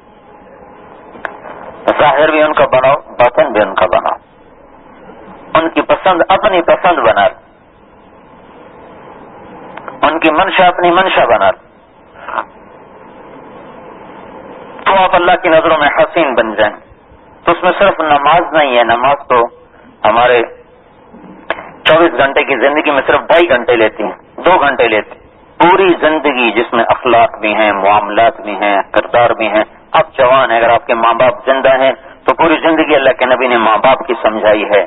ظاہر بھی ان کا بناؤ، باطن بھی ان کا بناؤ، ان کی پسند اپنی پسند بنا لو، ان کی منشا اپنی منشا بنا لو، تو آپ اللہ کی نظروں میں حسین بن جائیں۔ تو اس میں صرف نماز نہیں ہے، نماز تو ہمارے 24 گھنٹے کی زندگی میں صرف 2.5 گھنٹے لیتی ہیں، 2 گھنٹے لیتی ہیں۔ پوری زندگی جس میں اخلاق بھی ہیں، معاملات بھی ہیں، کردار بھی ہیں۔ آپ جوان ہیں، اگر آپ کے ماں باپ زندہ ہیں تو پوری زندگی اللہ کے نبی نے ماں باپ کی سمجھائی ہے۔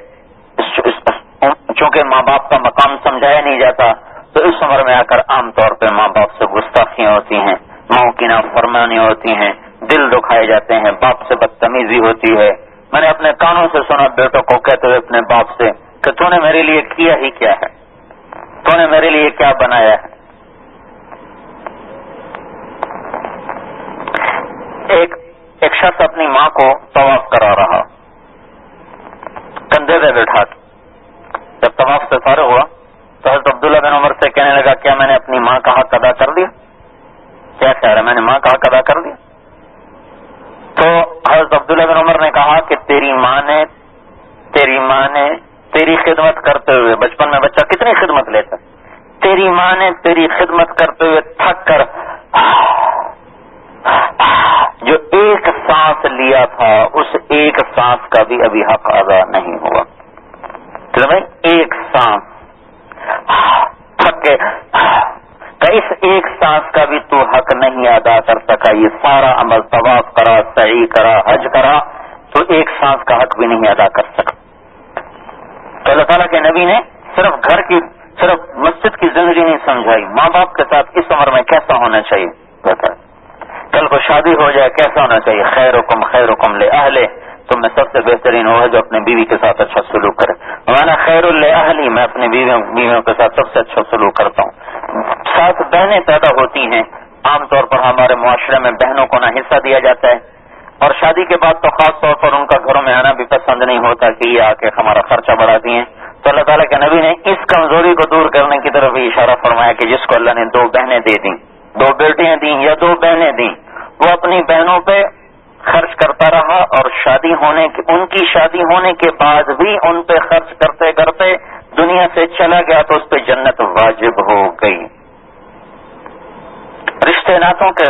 چونکہ ماں باپ کا مقام سمجھایا نہیں جاتا تو اس عمر میں آ کر عام طور پہ ماں باپ سے گستاخیاں ہوتی ہیں، ماں کی نافرمانی ہوتی ہیں، دل دکھائے جاتے ہیں، باپ سے بدتمیزی ہوتی ہے۔ میں نے اپنے کانوں سے سنا بیٹوں کو کہتے ہوئے اپنے باپ سے کہ تو نے میرے لیے کیا ہی کیا ہے، تو نے میرے لیے کیا بنایا ہے۔ ایک شخص اپنی ماں کو طواف کرا رہا کندھے پہ بٹھا کے، جب طواف سے فارغ ہوا تو حضرت عبداللہ بن عمر سے کہنے لگا کیا میں نے اپنی ماں کا حق ادا کر دیا؟ کیا خیال ہے، میں نے ماں کا حق ادا کر دیا؟ تو حضرت عبداللہ بن عمر نے کہا کہ تیری ماں نے تیری خدمت کرتے ہوئے، بچپن میں بچہ کتنی خدمت لیتا، تیری ماں نے تیری خدمت کرتے ہوئے تھک کر جو ایک سانس لیا تھا اس ایک سانس کا بھی ابھی حق ادا نہیں ہوا۔ تو بھائی ایک سانس تھک کے اس ایک سانس کا بھی تو حق نہیں ادا کر سکا، یہ سارا عمل طواف کرا، سعی کرا، حج کرا، تو ایک سانس کا حق بھی نہیں ادا کر سکا۔ تو اللہ تعالیٰ کے نبی نے صرف مسجد کی زندگی نہیں سمجھائی، ماں باپ کے ساتھ اس عمر میں کیسا ہونا چاہیے بتا، کل کو شادی ہو جائے کیسا ہونا چاہیے، خیرکم لأہلہ، تم میں سب سے بہترین وہ ہے جو اپنے بیوی کے ساتھ اچھا سلوک کرے۔ میں خیر لأہلی، میں اپنی بیویوں کے ساتھ سب سے اچھا سلوک کرتا ہوں۔ 7 بہنیں پیدا ہوتی ہیں، عام طور پر ہمارے معاشرے میں بہنوں کو نہ حصہ دیا جاتا ہے، اور شادی کے بعد تو خاص طور پر ان کا گھروں میں آنا بھی پسند نہیں ہوتا کہ یہ آ کے ہمارا خرچہ بڑھاتی ہیں۔ تو اللہ تعالیٰ کے نبی نے اس کمزوری کو دور کرنے کی طرف بھی اشارہ فرمایا کہ جس کو اللہ نے 2 بہنیں دے دیں، 2 بیٹیاں دیں یا 2 بہنیں دیں، وہ اپنی بہنوں پہ خرچ کرتا رہا، اور ان کی شادی ہونے کے بعد بھی ان پہ خرچ کرتے کرتے دنیا سے چلا گیا تو اس پہ جنت واجب ہو گئی۔ رشتے ناتوں کے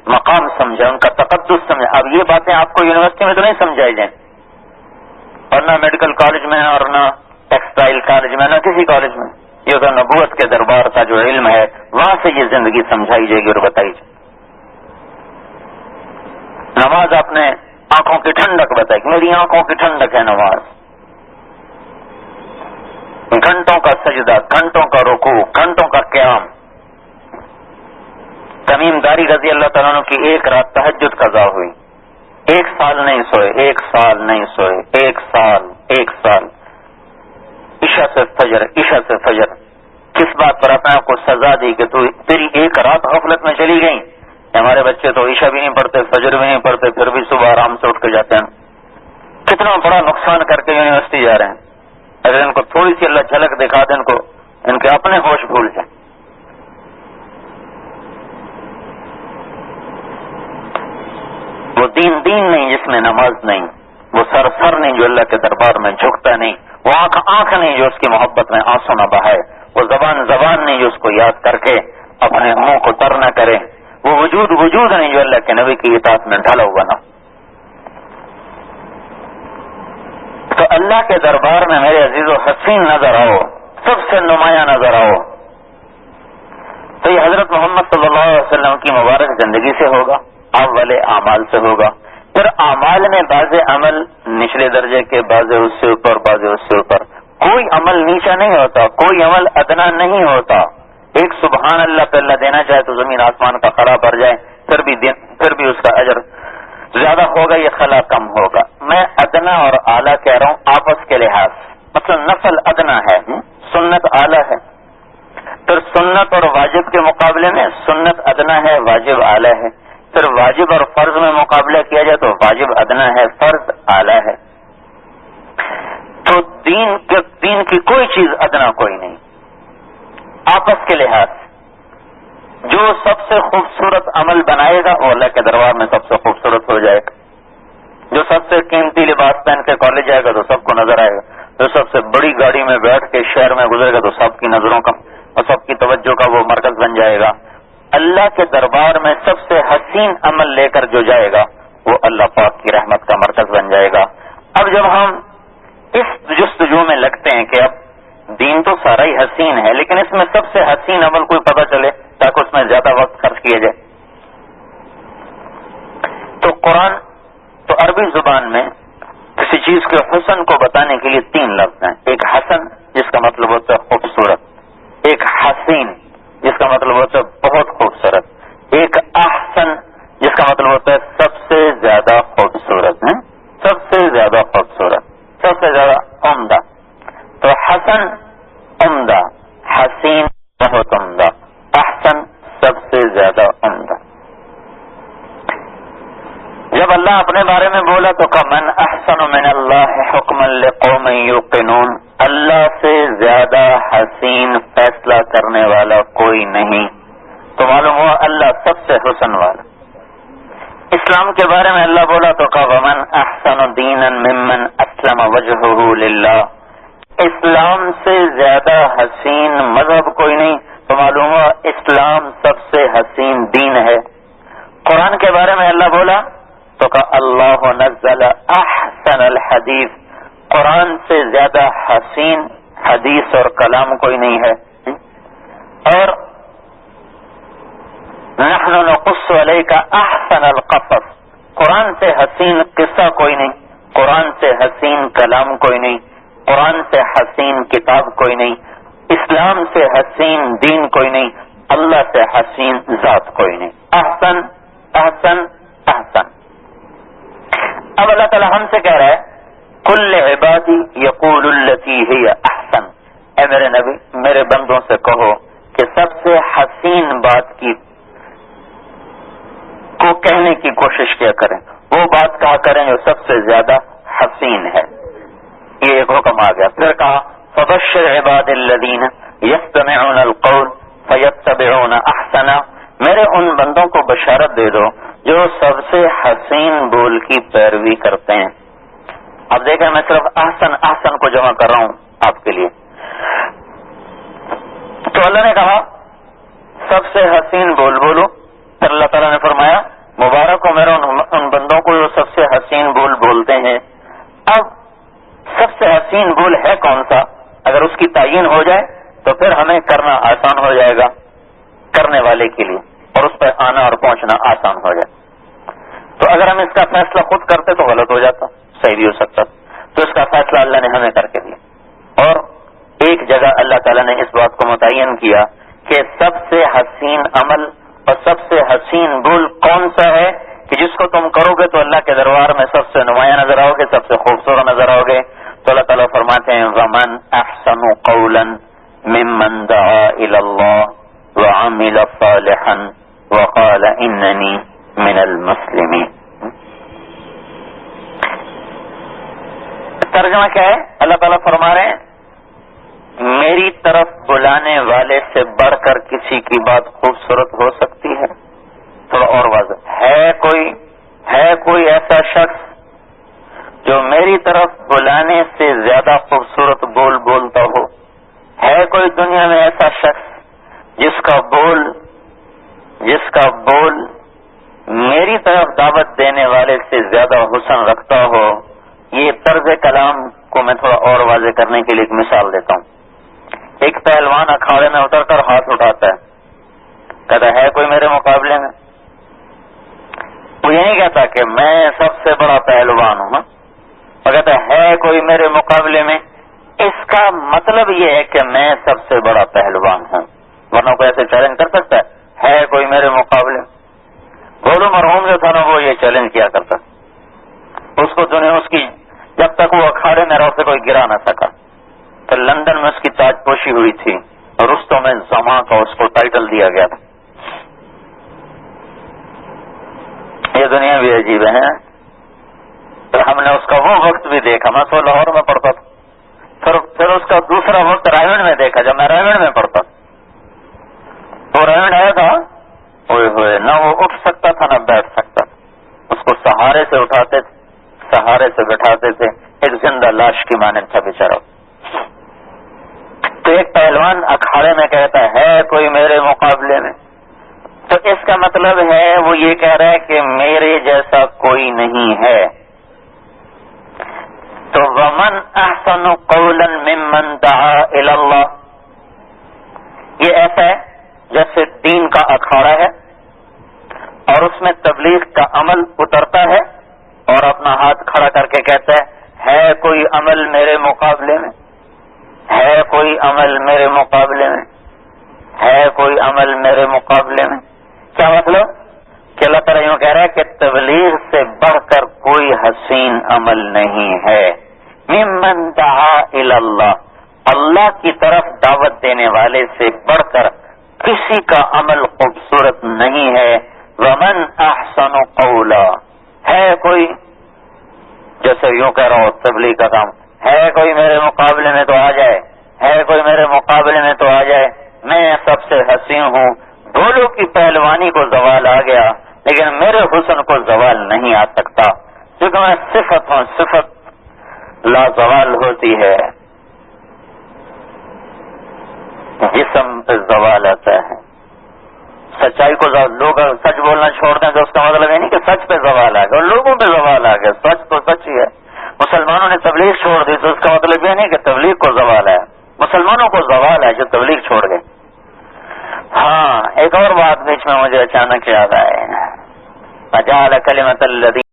مقام سمجھے، ان کا تقدس سمجھے۔ اب یہ باتیں آپ کو یونیورسٹی میں تو نہیں سمجھائی جائیں، اور نہ میڈیکل کالج میں اور نہ ٹیکسٹائل کالج میں، نہ کسی کالج میں۔ یہ تو نبوت کے دربار کا جو علم ہے وہاں سے یہ زندگی سمجھائی جائے گی اور بتائی جائے۔ نماز آپ نے آنکھوں کی ٹھنڈک بتائی، میری آنکھوں کی ٹھنڈک ہے نماز۔ گھنٹوں کا سجدہ، گھنٹوں کا رکوع، گھنٹوں کا قیام۔ تمیم داری رضی اللہ تعالیٰ عنہ کی ایک رات تہجد قضا ہوئی، 1 سال نہیں سوئے، 1 سال نہیں سوئے، 1 سال عشاء سے فجر۔ کس بات پر اپنے آپ کو سزا دی کہ تیری 1 رات غفلت میں چلی گئی؟ ہمارے بچے تو عشاء بھی نہیں پڑھتے، فجر بھی نہیں پڑھتے، پھر بھی صبح آرام سے اٹھ کے جاتے ہیں۔ کتنا بڑا نقصان کر کے یونیورسٹی جا رہے ہیں۔ اگر ان کو تھوڑی سی اللہ جھلک دکھا دے، ان کے اپنے ہوش بھول جائیں۔ وہ دین نہیں جس میں نماز نہیں، وہ سر نہیں جو اللہ کے دربار میں جھکتا نہیں، وہ آنکھ نہیں جو اس کی محبت میں آنسو نہ بہائے، وہ زبان نہیں جو اس کو یاد کر کے اپنے منہ کو تر نہ کرے، وہ وجود نہیں جو اللہ کے نبی کی اطاعت میں ڈھلا ہوا نہ۔ تو اللہ کے دربار میں میرے عزیز و حسین نظر آؤ، سب سے نمایاں نظر آؤ، تو یہ حضرت محمد صلی اللہ علیہ وسلم کی مبارک زندگی سے ہوگا، اول اعمال سے ہوگا۔ پھر اعمال میں بعض عمل نچلے درجے کے، بعض اس سے اوپر، بعض اس سے اوپر، کوئی عمل نیچا نہیں ہوتا، کوئی عمل ادنا نہیں ہوتا. ایک سبحان اللہ پہ اللہ دینا چاہے تو زمین آسمان کا خلا بھر جائے، پھر بھی اس کا اجر زیادہ ہوگا، یہ خلا کم ہوگا. میں ادنا اور اعلیٰ کہہ رہا ہوں آپس کے لحاظ. مثلا نفل ادنا ہے، سنت اعلیٰ ہے. پھر سنت اور واجب کے مقابلے میں سنت ادنا ہے، واجب اعلیٰ ہے. پھر واجب اور فرض میں مقابلہ کیا جائے تو واجب ادنا ہے، فرض اعلیٰ ہے. تو دین کی کوئی چیز ادنا کوئی نہیں. آپس کے لحاظ جو سب سے خوبصورت عمل بنائے گا وہ اللہ کے دربار میں سب سے خوبصورت ہو جائے گا. جو سب سے قیمتی لباس پہن کے کالج جائے گا تو سب کو نظر آئے گا. جو سب سے بڑی گاڑی میں بیٹھ کے شہر میں گزرے گا تو سب کی نظروں کا اور سب کی توجہ کا وہ مرکز بن جائے گا. اللہ کے دربار میں سب سے حسین عمل لے کر جو جائے گا وہ اللہ پاک کی رحمت کا مرکز بن جائے گا. اب جب ہم اس جستجو میں لگتے ہیں کہ اب دین تو سارا ہی حسین ہے، لیکن اس میں سب سے حسین عمل کوئی پتہ چلے تاکہ اس میں زیادہ وقت خرچ کیا جائے. تو قرآن تو عربی زبان میں کسی چیز کے حسن کو بتانے کے لیے 3 لفظ ہیں. ایک حسن جس کا مطلب ہوتا ہے خوبصورت، ایک حسین جس کا مطلب ہوتا ہے بہت خوبصورت، ایک احسن جس کا مطلب ہوتا ہے سب سے زیادہ خوبصورت، سب سے زیادہ خوبصورت، سب سے زیادہ عمدہ. تو حسن عمدہ، حسین بہت عمدہ، احسن سب سے زیادہ عمدہ. جب اللہ اپنے بارے میں بولا تو کہا من احسن من اللہ حکما لقوم یوقنون، اللہ سے زیادہ حسین فیصلہ کرنے والا کوئی نہیں. تو معلوم ہوا اللہ سب سے حسن والا. اسلام کے بارے میں اللہ بولا تو کہا ومن احسن دینا ممن اسلم وجهه للہ، اسلام سے زیادہ حسین مذہب کوئی نہیں. تو معلوم ہوا اسلام سب سے حسین دین ہے. قرآن کے بارے میں اللہ بولا تو کہا اللہ نزل احسن الحدیث، قرآن سے زیادہ حسین حدیث اور کلام کوئی نہیں ہے. اور نحن نقص علیک احسن القصص، قرآن سے حسین قصہ کوئی نہیں، قرآن سے حسین کلام کوئی نہیں، قرآن سے حسین کتاب کوئی نہیں، اسلام سے حسین دین کوئی نہیں، اللہ سے حسین ذات کوئی نہیں. احسن احسن احسن. اب اللہ تعالی ہم سے کہہ رہا ہے کل عبادی یقول التی ہی احسن، اے میرے نبی میرے بندوں سے کہو کہ سب سے حسین بات کو کہنے کی کوشش کیا کریں، وہ بات کہا کریں جو سب سے زیادہ حسین ہے. یہ ایک حکم آ گیا. پھر کہا فبشر عباد الذین یستمعون القول فیتبعون احسنا، میرے ان بندوں کو بشارت دے دو جو سب سے حسین بول کی پیروی کرتے ہیں. اب دیکھیں میں صرف احسن احسن کو جمع کر رہا ہوں آپ کے لیے. تو اللہ نے کہا سب سے حسین بول بولو. پھر اللہ تعالیٰ نے فرمایا مبارک ہو میرا ان بندوں کو جو سب سے حسین بول بولتے ہیں. اب سب سے حسین بول ہے کون سا؟ اگر اس کی تعین ہو جائے تو پھر ہمیں کرنا آسان ہو جائے گا کرنے والے کے لیے، اور اس پہ آنا اور پہنچنا آسان ہو جائے. تو اگر ہم اس کا فیصلہ خود کرتے تو غلط ہو جاتا، صحیح بھی ہو سکتا. تو اس کا فیصلہ اللہ نے ہمیں کر کے دیا. اور ایک جگہ اللہ تعالیٰ نے اس بات کو متعین کیا کہ سب سے حسین عمل اور سب سے حسین بول کون سا ہے کہ جس کو تم کرو گے تو اللہ کے دربار میں سب سے نمایاں نظر آؤ گے، سب سے خوبصورت نظر آؤ گے. تو اللہ تعالیٰ فرماتے ہیں وَمَنْ أَحْسَنُ قَوْلًا مِمَّنْ دَعَا إِلَى اللَّهِ وَعَمِلَ صَالِحًا وَقَالَ إِنَّنِي مِنَ الْمُسْلِمِينَ. ترجمہ کیا ہے؟ اللہ تعالیٰ فرما رہے ہیں میری طرف بلانے والے سے بڑھ کر کسی کی بات خوبصورت ہو سکتی ہے؟ تھوڑا اور واضح ہے کوئی ایسا شخص جو میری طرف بلانے سے زیادہ خوبصورت بول بولتا ہو؟ ہے کوئی دنیا میں ایسا شخص جس کا بول میری طرف دعوت دینے والے سے زیادہ حسن رکھتا ہو؟ یہ طرز کلام کو میں تھوڑا اور واضح کرنے کے لیے ایک مثال دیتا ہوں. ایک پہلوان اکھاڑے میں اتر کر ہاتھ اٹھاتا ہے، کہتا ہے کوئی میرے مقابلے میں؟ وہ یہ نہیں کہتا کہ میں سب سے بڑا پہلوان ہوں، وہ کہتا ہے کوئی میرے مقابلے میں؟ اس اس کا مطلب یہ ہے کہ میں سب سے بڑا پہلوان ہوں، ورنہ کوئی ایسے چیلنج کر سکتا ہے کوئی میرے مقابلے؟ گولو مرحوم جو تھا نا وہ یہ چیلنج کیا کرتا، اس کو دنیا اس کی جب تک وہ اکھاڑے میں رہا اسے کوئی گرا نہ سکا، تو لندن میں اس کی تاج پوشی ہوئی تھی اور رستوں میں زماں کا اس کو ٹائٹل دیا گیا تھا۔ یہ دنیا بھی عجیب ہے۔ ہم نے اس کا وہ وقت بھی دیکھا، میں تو لاہور میں پڑھتا تھا، پھر اس کا دوسرا وقت رائیونڈ میں دیکھا جب میں رائیونڈ میں پڑھتا تھا۔ وہ رائیونڈ آیا تھا، ہوئے ہوئے نہ وہ اٹھ سکتا تھا نہ بیٹھ سکتا تھا، اس کو سہارے سے اٹھاتے تھے، سہارے سے بٹھاتے تھے، ایک زندہ لاش کی مانند تھا بیچارہ۔ تو ایک پہلوان اکھاڑے میں کہتا ہے کوئی میرے مقابلے میں، تو اس کا مطلب ہے وہ یہ کہہ رہا ہے کہ میرے جیسا کوئی نہیں ہے۔ تو ومن احسن قولا ممن دعا الی اللہ، یہ ایسا ہے جیسے دین کا اکھاڑا ہے اور اس میں تبلیغ کا عمل اترتا ہے اور اپنا ہاتھ کھڑا کر کے کہتا ہے کوئی عمل میرے مقابلے میں، ہے کوئی عمل میرے مقابلے میں، ہے کوئی عمل میرے مقابلے میں۔ کیا مطلب کہ اللہ تعالیٰ یوں کہہ رہا ہے کہ تبلیغ سے بڑھ کر کوئی حسین عمل نہیں ہے۔ ممن دعا الی اللہ، اللہ کی طرف دعوت دینے والے سے بڑھ کر کسی کا عمل خوبصورت نہیں ہے۔ ومن احسن قولا، ہے کوئی، جیسے یوں کہہ رہا ہوں تبلیغ کا کام، ہے کوئی میرے مقابلے میں تو آ جائے، ہے کوئی میرے مقابلے میں تو آ جائے، میں سب سے حسین ہوں۔ ڈھولوں کی پہلوانی کو زوال آ گیا لیکن میرے حسن کو زوال نہیں آ سکتا، کیونکہ میں صفت ہوں، صفت لا زوال ہوتی ہے، جسم پہ زوال آتا ہے۔ سچائی کو لوگ سچ بولنا چھوڑ دیں تو اس کا مطلب یہ نہیں کہ سچ پہ زوال آ گیا، اور لوگوں پہ زوال آ گیا، سچ تو سچ ہی ہے۔ مسلمانوں نے تبلیغ چھوڑ دی تو اس کا مطلب یہ نہیں کہ تبلیغ کو زوال ہے، مسلمانوں کو زوال ہے جو تبلیغ چھوڑ گئے۔ ہاں ایک اور بات بیچ میں مجھے اچانک یاد آئے، وجعل کلمۃ الذین